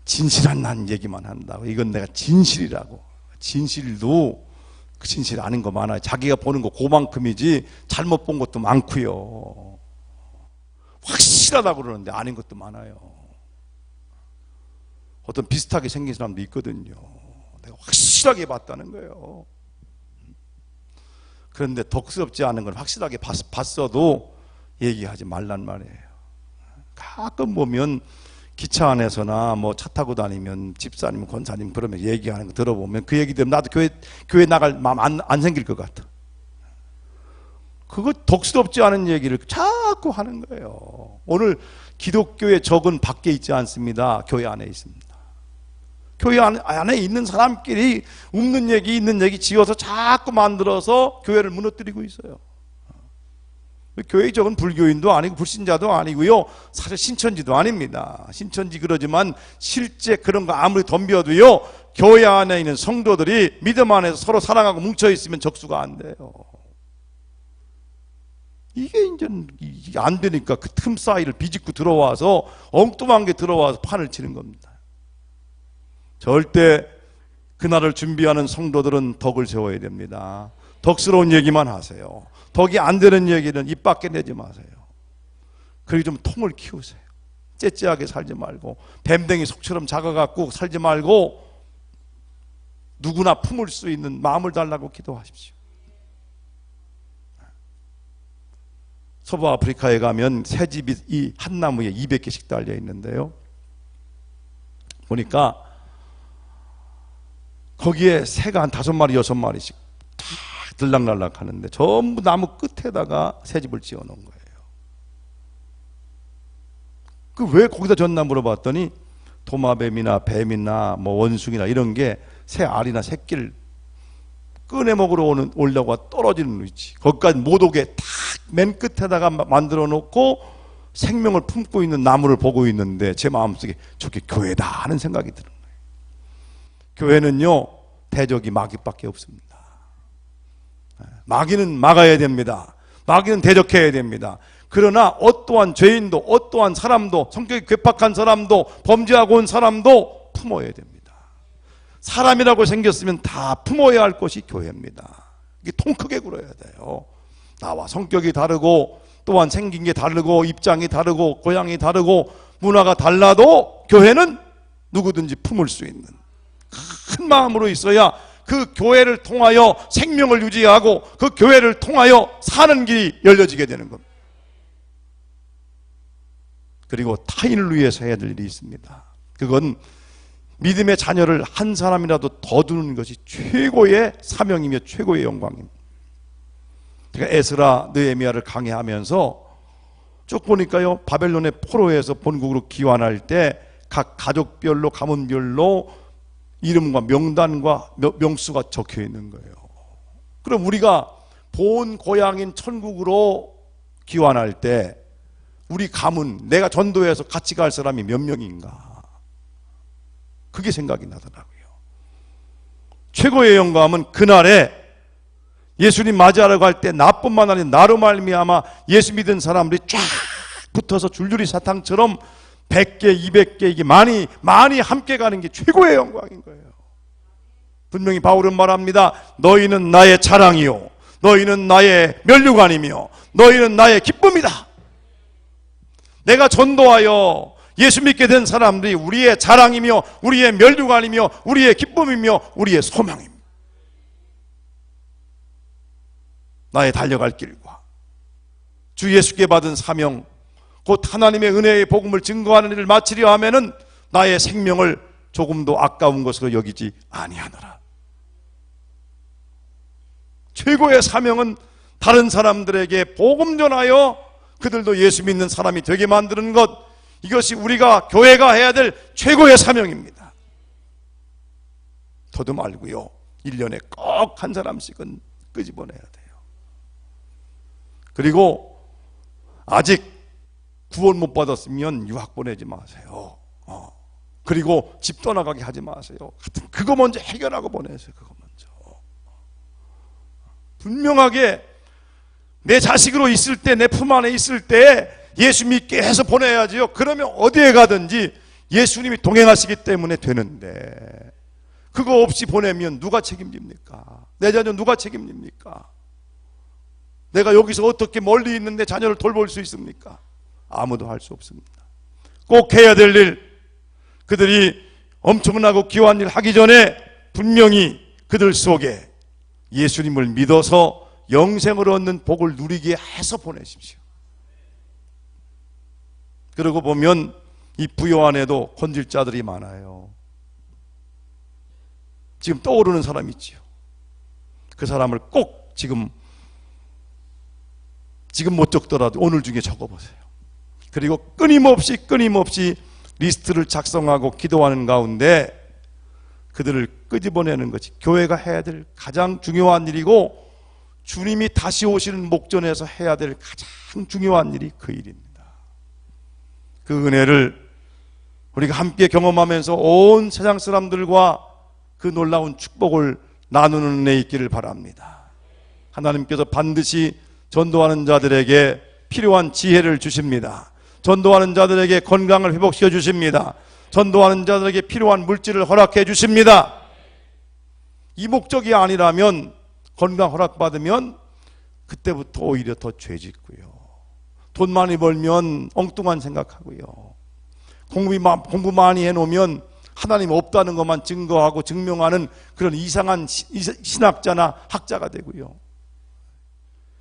진실한 난 얘기만 한다고. 이건 내가 진실이라고. 진실도 그 진실 아닌 거 많아요. 자기가 보는 거 그만큼이지 잘못 본 것도 많고요. 확실하다고 그러는데 아닌 것도 많아요. 어떤 비슷하게 생긴 사람도 있거든요. 내가 확실하게 봤다는 거예요. 그런데 덕스럽지 않은 걸 확실하게 봤어도 얘기하지 말란 말이에요. 가끔 보면 기차 안에서나 뭐 차 타고 다니면 집사님, 권사님 그러면 얘기하는 거 들어보면 그 얘기 들으면 나도 교회 나갈 마음 안 생길 것 같아. 그거 덕스럽지 않은 얘기를 자꾸 하는 거예요. 오늘 기독교의 적은 밖에 있지 않습니다. 교회 안에 있습니다. 교회 안에 있는 사람끼리 없는 얘기 있는 얘기 지어서 자꾸 만들어서 교회를 무너뜨리고 있어요. 교회의 적은 불교인도 아니고 불신자도 아니고요 사실 신천지도 아닙니다. 신천지 그러지만 실제 그런 거 아무리 덤벼도요 교회 안에 있는 성도들이 믿음 안에서 서로 사랑하고 뭉쳐 있으면 적수가 안 돼요. 이게 이제 안 되니까 그 틈 사이를 비집고 들어와서 엉뚱한 게 들어와서 판을 치는 겁니다. 절대 그날을 준비하는 성도들은 덕을 세워야 됩니다. 덕스러운 얘기만 하세요. 덕이 안 되는 얘기는 입 밖에 내지 마세요. 그리고 좀 통을 키우세요. 째째하게 살지 말고 뱀댕이 속처럼 작아갖고 살지 말고 누구나 품을 수 있는 마음을 달라고 기도하십시오. 서부 아프리카에 가면 새집이 이 한 나무에 200개씩 달려 있는데요. 보니까 거기에 새가 한 5마리, 6마리씩 다 들락날락 하는데 전부 나무 끝에다가 새집을 지어 놓은 거예요. 그 왜 거기다 졌나 물어봤더니 도마뱀이나 뱀이나 뭐 원숭이나 이런 게 새 알이나 새끼를 꺼내 먹으러 오려고 떨어지는 위치, 거기까지 못 오게 딱 맨 끝에다가 만들어 놓고 생명을 품고 있는 나무를 보고 있는데 제 마음속에 저게 교회다 하는 생각이 드는 거예요. 교회는요 대적이 마귀밖에 없습니다. 마귀는 막아야 됩니다. 마귀는 대적해야 됩니다. 그러나 어떠한 죄인도, 어떠한 사람도, 성격이 괴팍한 사람도, 범죄하고 온 사람도 품어야 됩니다. 사람이라고 생겼으면 다 품어야 할 것이 교회입니다. 이게 통 크게 굴어야 돼요. 나와 성격이 다르고 또한 생긴 게 다르고 입장이 다르고 고향이 다르고 문화가 달라도 교회는 누구든지 품을 수 있는 큰 마음으로 있어야 그 교회를 통하여 생명을 유지하고 그 교회를 통하여 사는 길이 열려지게 되는 겁니다. 그리고 타인을 위해서 해야 될 일이 있습니다. 그건 믿음의 자녀를 한 사람이라도 더 두는 것이 최고의 사명이며 최고의 영광입니다. 제가 에스라 느헤미야를 강해하면서 쭉 보니까요, 바벨론의 포로에서 본국으로 귀환할 때 각 가족별로 가문별로 이름과 명단과 명수가 적혀 있는 거예요. 그럼 우리가 본 고향인 천국으로 귀환할 때 우리 가문, 내가 전도해서 같이 갈 사람이 몇 명인가? 그게 생각이 나더라고요. 최고의 영감은 그날에 예수님 맞이하러 갈 때 나뿐만 아니라 나로 말미암아 예수 믿은 사람들이 쫙 붙어서 줄줄이 사탕처럼 100개, 200개 이게 많이 함께 가는 게 최고의 영광인 거예요. 분명히 바울은 말합니다. 너희는 나의 자랑이요, 너희는 나의 면류관이며 너희는 나의 기쁨이다. 내가 전도하여 예수 믿게 된 사람들이 우리의 자랑이며 우리의 면류관이며 우리의 기쁨이며 우리의 소망입니다. 나의 달려갈 길과 주 예수께 받은 사명, 곧 하나님의 은혜의 복음을 증거하는 일을 마치려 하면은 나의 생명을 조금도 아까운 것으로 여기지 아니하노라. 최고의 사명은 다른 사람들에게 복음 전하여 그들도 예수 믿는 사람이 되게 만드는 것, 이것이 우리가 교회가 해야 될 최고의 사명입니다. 더도 말고요, 1년에 꼭 한 사람씩은 끄집어내야 돼요. 그리고 아직 구원 못 받았으면 유학 보내지 마세요. 그리고 집 떠나가게 하지 마세요. 하여튼 그거 먼저 해결하고 보내세요. 그거 먼저. 분명하게 내 자식으로 있을 때, 내 품 안에 있을 때 예수 믿게 해서 보내야지요. 그러면 어디에 가든지 예수님이 동행하시기 때문에 되는데, 그거 없이 보내면 누가 책임집니까? 내 자녀 누가 책임집니까? 내가 여기서 어떻게 멀리 있는데 자녀를 돌볼 수 있습니까? 아무도 할 수 없습니다. 꼭 해야 될 일, 그들이 엄청나고 귀한 일 하기 전에 분명히 그들 속에 예수님을 믿어서 영생을 얻는 복을 누리게 해서 보내십시오. 그러고 보면 이 부요 안에도 건질 자들이 많아요. 지금 떠오르는 사람이 있지요. 그 사람을 꼭 지금 못 적더라도 오늘 중에 적어보세요. 그리고 끊임없이 리스트를 작성하고 기도하는 가운데 그들을 끄집어내는 것이 교회가 해야 될 가장 중요한 일이고, 주님이 다시 오시는 목전에서 해야 될 가장 중요한 일이 그 일입니다. 그 은혜를 우리가 함께 경험하면서 온 세상 사람들과 그 놀라운 축복을 나누는 은혜 있기를 바랍니다. 하나님께서 반드시 전도하는 자들에게 필요한 지혜를 주십니다. 전도하는 자들에게 건강을 회복시켜 주십니다. 전도하는 자들에게 필요한 물질을 허락해 주십니다. 이 목적이 아니라면, 건강 허락받으면 그때부터 오히려 더 죄짓고요, 돈 많이 벌면 엉뚱한 생각하고요, 공부 많이 해놓으면 하나님 없다는 것만 증거하고 증명하는 그런 이상한 신학자나 학자가 되고요,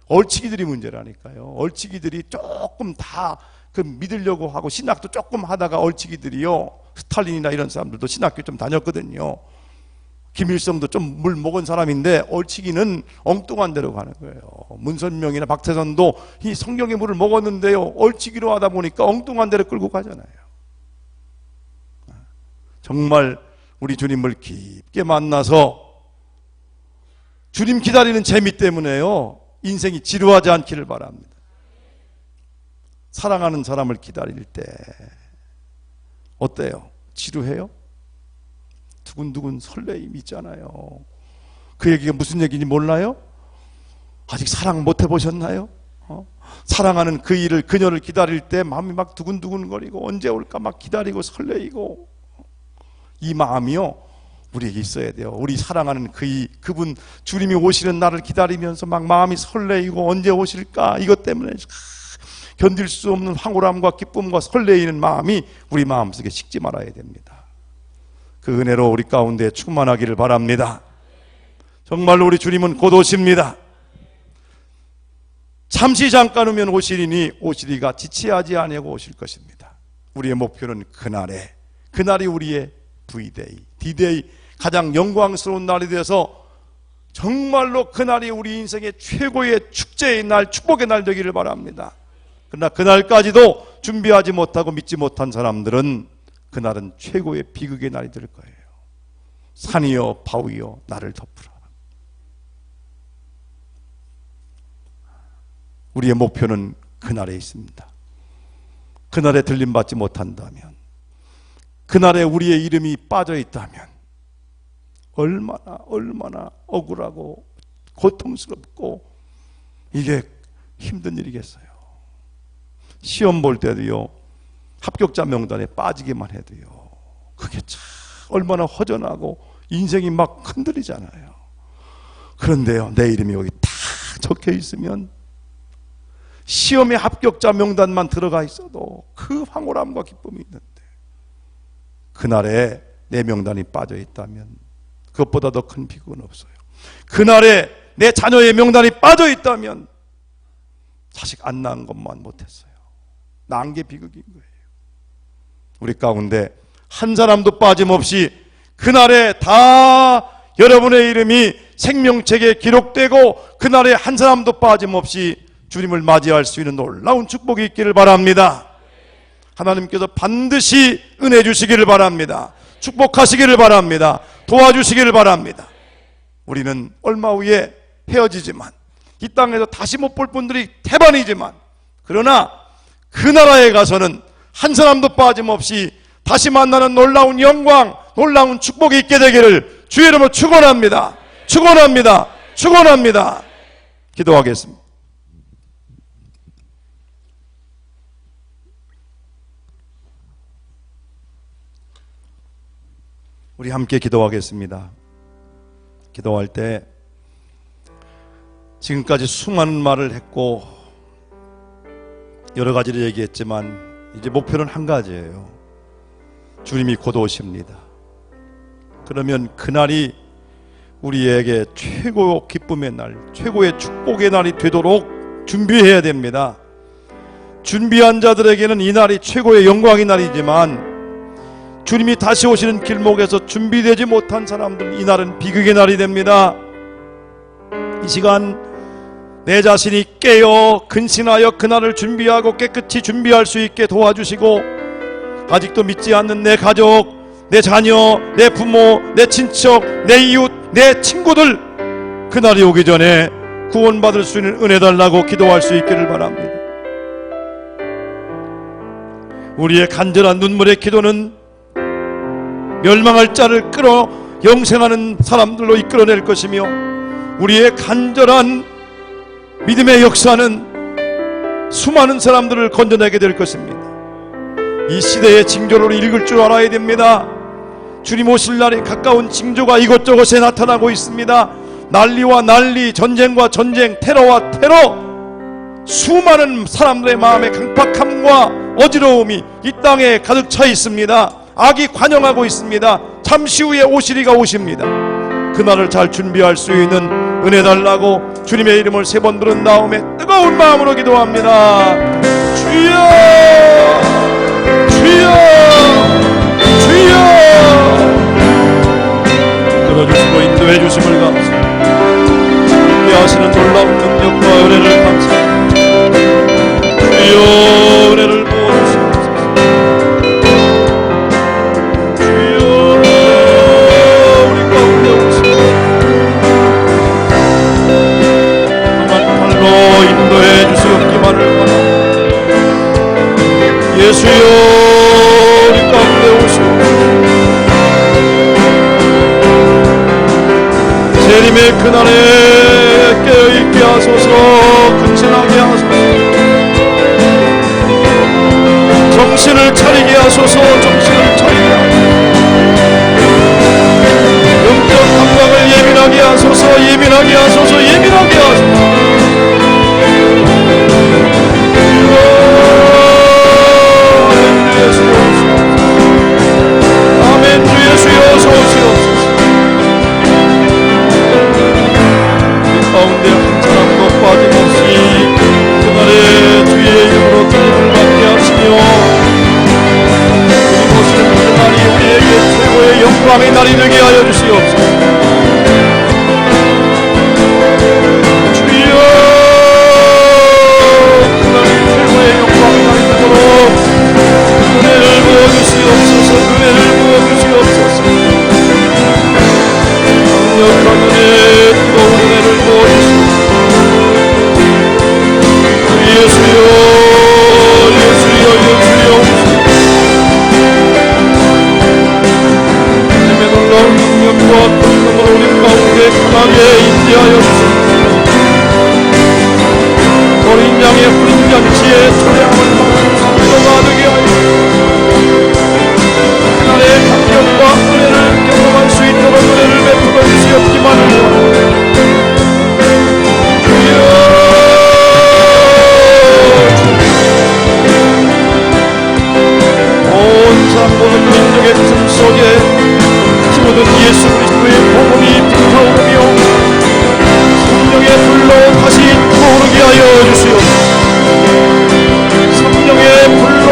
얼치기들이 문제라니까요. 얼치기들이 조금 다 그 믿으려고 하고 신학도 조금 하다가 얼치기들이요. 스탈린이나 이런 사람들도 신학교 좀 다녔거든요. 김일성도 좀 물 먹은 사람인데 얼치기는 엉뚱한 데로 가는 거예요. 문선명이나 박태선도 이 성경의 물을 먹었는데요, 얼치기로 하다 보니까 엉뚱한 데로 끌고 가잖아요. 정말 우리 주님을 깊게 만나서 주님 기다리는 재미 때문에요, 인생이 지루하지 않기를 바랍니다. 사랑하는 사람을 기다릴 때 어때요? 지루해요? 두근두근 설레임이 있잖아요. 그 얘기가 무슨 얘기인지 몰라요? 아직 사랑 못 해보셨나요? 사랑하는 그 일을, 그녀를 기다릴 때 마음이 막 두근두근거리고 언제 올까 막 기다리고 설레이고, 이 마음이요 우리에게 있어야 돼요. 우리 사랑하는 그분 주님이 오시는 날을 기다리면서 막 마음이 설레이고 언제 오실까, 이것 때문에 견딜 수 없는 황홀함과 기쁨과 설레이는 마음이 우리 마음속에 식지 말아야 됩니다. 그 은혜로 우리 가운데 충만하기를 바랍니다. 정말로 우리 주님은 곧 오십니다. 잠시 잠깐 오면 오시리니 오시리가 지체하지 아니하고 오실 것입니다. 우리의 목표는 그날이 우리의 V-Day, D-Day, 가장 영광스러운 날이 되어서 정말로 그날이 우리 인생의 최고의 축제의 날, 축복의 날 되기를 바랍니다. 그러나 그날까지도 준비하지 못하고 믿지 못한 사람들은 그날은 최고의 비극의 날이 될 거예요. 산이여 바위여 나를 덮으라. 우리의 목표는 그날에 있습니다. 그날에 들림받지 못한다면, 그날에 우리의 이름이 빠져 있다면 얼마나 억울하고 고통스럽고 이게 힘든 일이겠어요. 시험 볼 때도요, 합격자 명단에 빠지기만 해도요, 그게 참 얼마나 허전하고 인생이 막 흔들리잖아요. 그런데요, 내 이름이 여기 딱 적혀 있으면, 시험의 합격자 명단만 들어가 있어도 그 황홀함과 기쁨이 있는데, 그날에 내 명단이 빠져 있다면 그것보다 더 큰 비극은 없어요. 그날에 내 자녀의 명단이 빠져 있다면 자식 안 낳은 것만 못했어요. 낳은 게 비극인 거예요. 우리 가운데 한 사람도 빠짐없이 그날에 다 여러분의 이름이 생명책에 기록되고, 그날에 한 사람도 빠짐없이 주님을 맞이할 수 있는 놀라운 축복이 있기를 바랍니다. 하나님께서 반드시 은혜 주시기를 바랍니다. 축복하시기를 바랍니다. 도와주시기를 바랍니다. 우리는 얼마 후에 헤어지지만, 이 땅에서 다시 못 볼 분들이 태반이지만, 그러나 그 나라에 가서는 한 사람도 빠짐없이 다시 만나는 놀라운 영광, 놀라운 축복이 있게 되기를 주의 이름으로 축원합니다. 축원합니다. 축원합니다. 기도하겠습니다. 우리 함께 기도하겠습니다. 기도할 때 지금까지 수많은 말을 했고 여러 가지를 얘기했지만 이제 목표는 한 가지예요. 주님이 곧 오십니다. 그러면 그날이 우리에게 최고 기쁨의 날, 최고의 축복의 날이 되도록 준비해야 됩니다. 준비한 자들에게는 이 날이 최고의 영광의 날이지만, 주님이 다시 오시는 길목에서 준비되지 못한 사람들은 이 날은 비극의 날이 됩니다. 이 시간 내 자신이 깨어 근신하여 그날을 준비하고 깨끗이 준비할 수 있게 도와주시고, 아직도 믿지 않는 내 가족, 내 자녀, 내 부모, 내 친척, 내 이웃, 내 친구들, 그날이 오기 전에 구원받을 수 있는 은혜 달라고 기도할 수 있기를 바랍니다. 우리의 간절한 눈물의 기도는 멸망할 자를 끌어 영생하는 사람들로 이끌어낼 것이며, 우리의 간절한 믿음의 역사는 수많은 사람들을 건져내게 될 것입니다. 이 시대의 징조를 읽을 줄 알아야 됩니다. 주님 오실 날이 가까운 징조가 이곳저곳에 나타나고 있습니다. 난리와 난리, 전쟁과 전쟁, 테러와 테러, 수많은 사람들의 마음의 강팍함과 어지러움이 이 땅에 가득 차 있습니다. 악이 관영하고 있습니다. 잠시 후에 오시리가 오십니다. 그날을 잘 준비할 수 있는 은혜 달라고 주님의 이름을 3번 부른 다음에 뜨거운 마음으로 기도합니다. 주여, 주여, 주여. 들어주시고 인도해 주심을 감사합니다. 하시는 놀라운 능력과 은혜를 감사합니다. 주여, 은혜를 부어주시옵소서. 주여, 우리 가운데 오시고 강한 팔로 인도해 주시옵기만을 바랍니다. 예수여, 우리 가운데 오시옵소서. 재림의 그날에 깨어있게 하소서. 근신하게 하소서. 정신을 차리게 하소서. 정신을 차리게 하소서. 영적 감각을 예민하게 하소서. 예민하게 하소서. 예민하게 하소서. 아멘. 주 예수여 어서 오시옵소서. 가운데 한 사람도 빠짐없이 그날의 주의 이름으로 기도를 받게 하시며 우리 모시는 그날이 우리에게 최고의 영광의 날이 되게 하여 주시옵소서. 주여, 그날이 최고의 영광의 날이 되도록 은혜를 부어주시옵소서. 은혜를 부어주시옵소서. 강력한 은혜, 뜨거운 은혜를 부어주시옵소서. 예수여, 예수여, 예수여. 하나님의 놀라운 능력과 권능으로 우리 가운데 강하게 임재하여 주시옵소서. 어린 양의 푸른 잔치에 초대함을 받는 성도가 되게 하여 하나님의 강력과 은혜를 경험할 수 있도록 은혜를 베풀어 주시옵기만을 원합니다. 온 세상 모든 민족의 틈 속에 모든 예수 그리스도의 복음이 불타오르며 성령의 불로 다시 타오르게 하여 주시옵소서. 성령의 불로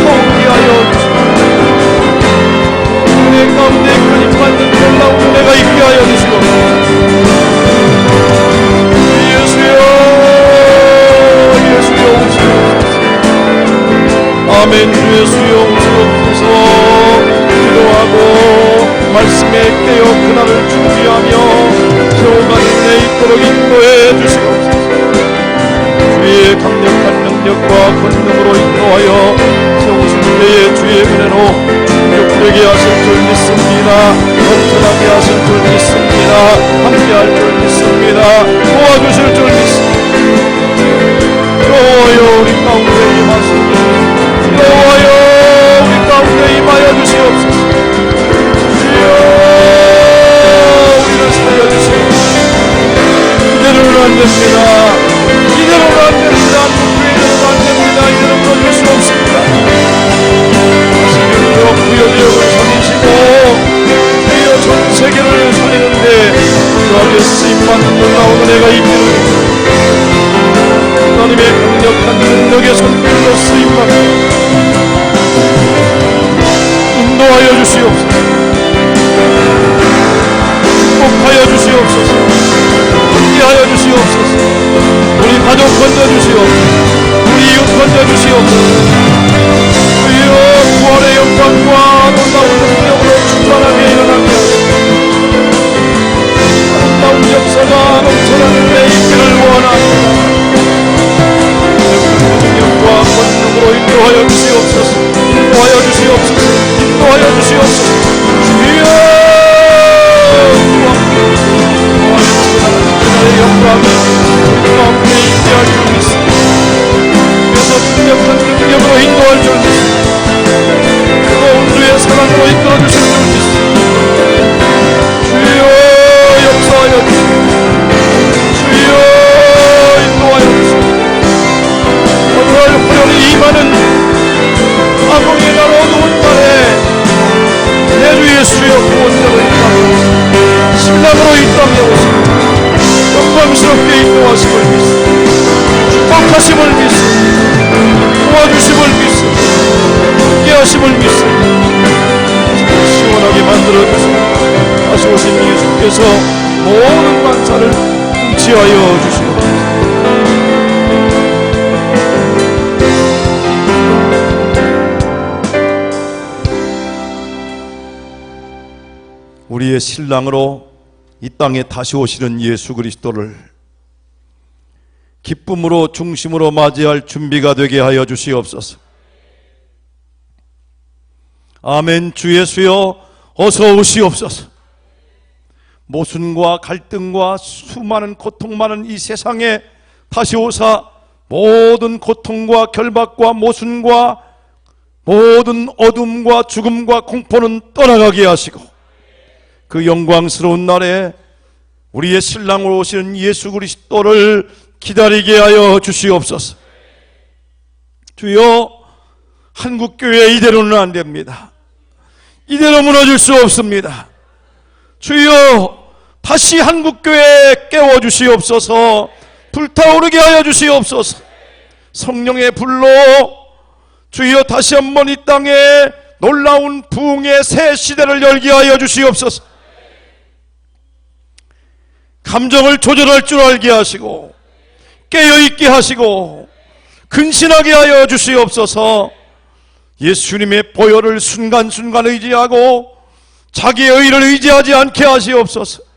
타오르게 하여 주시옵소서. 내 가운데 끊임받는 놀라운 은혜가 있게 하여 주시옵소서. 예수여, 예수여 오시옵소서. 아멘. 주 예수여 오시옵소서. 기도하고 말씀에 깨어 그날을 준비하며 세워가는 데 있도록 인도해 주시옵소서. 주의 강력한 능력과 권능으로 인도하여 세우신 때에 주의 은혜로 충족되게 하실 줄 믿습니다. 건전하게 하실 줄 믿습니다. 함께할 줄 믿습니다. 도와주실 줄 믿습니다. 여호와여, 우리 가운데 임하시옵소서. 여호와여, 우리 가운데 임하여 주시옵소서. 주여, 우리를 살려주시옵소서. 이대로는 안 됩니다. 이대로는 안 됩니다. 이대로는 안 됩니다. 이대로는 그럴 수 없습니다. 하시는 구여지역을 살리시고 주여 전 세계를 살리는데 그 앞에 쓰임받는 놀라운 은혜가 있기를 하나님의 강력한 능력의 손길로 쓰임받는 인도하여 주시옵소서. 축복하여 주시옵소서. 함께하여 주시옵소서. 우리 가족 건져주시옵소서. 우리 이웃 건져주시옵소서. 주여, 구원의 영광과 놀라운 능력으로 충만하게 일어나게 하시옵소서. 아름다운 역사가 넘쳐나는 데 있기를 원합니다. 능력과 권능으로 인도하여 주시옵소서. 인도하여 주시옵소서. 인도하여 주시옵소서. 주여, 하나님의 영광이 우리 가운데 임재할 줄 믿습니다. 그래서 강력한 능력으로 인도할 줄 믿습니다. 뜨거운 주의 사랑으로 주셔서 모든 만사를 통치하여 주시옵소서. 우리의 신랑으로 이 땅에 다시 오시는 예수 그리스도를 기쁨으로 중심으로 맞이할 준비가 되게 하여 주시옵소서. 아멘. 주 예수여 어서 오시옵소서. 모순과 갈등과 수많은 고통 많은 이 세상에 다시 오사 모든 고통과 결박과 모순과 모든 어둠과 죽음과 공포는 떠나가게 하시고 그 영광스러운 날에 우리의 신랑으로 오시는 예수 그리스도를 기다리게 하여 주시옵소서. 주여, 한국교회 이대로는 안 됩니다. 이대로 무너질 수 없습니다. 주여, 다시 한국교회 깨워주시옵소서. 불타오르게 하여 주시옵소서. 성령의 불로 주여 다시 한번 이 땅에 놀라운 부흥의 새 시대를 열게 하여 주시옵소서. 감정을 조절할 줄 알게 하시고 깨어있게 하시고 근신하게 하여 주시옵소서. 예수님의 보혈을 순간순간 의지하고 자기의 의를 의지하지 않게 하시옵소서.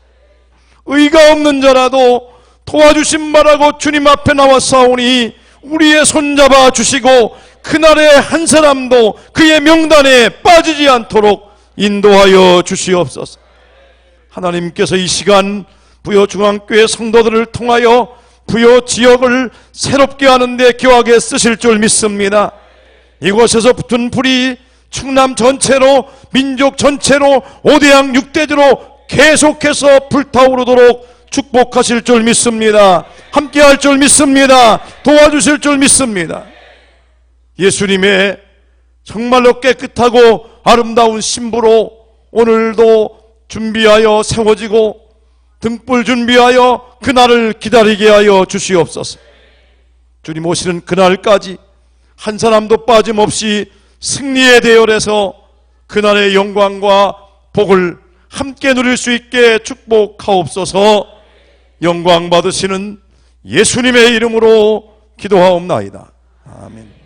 의가 없는 자라도 도와주신 바라고 주님 앞에 나왔사오니 우리의 손잡아 주시고 그날에 한 사람도 그의 명단에 빠지지 않도록 인도하여 주시옵소서. 하나님께서 이 시간 부여중앙교회 성도들을 통하여 부여 지역을 새롭게 하는데 귀하게 쓰실 줄 믿습니다. 이곳에서 붙은 불이 충남 전체로 민족 전체로 5대양 6대주로 계속해서 불타오르도록 축복하실 줄 믿습니다. 함께할 줄 믿습니다. 도와주실 줄 믿습니다. 예수님의 정말로 깨끗하고 아름다운 신부로 오늘도 준비하여 세워지고 등불 준비하여 그날을 기다리게 하여 주시옵소서. 주님 오시는 그날까지 한 사람도 빠짐없이 승리의 대열에서 그날의 영광과 복을 함께 누릴 수 있게 축복하옵소서. 영광 받으시는 예수님의 이름으로 기도하옵나이다. 아멘.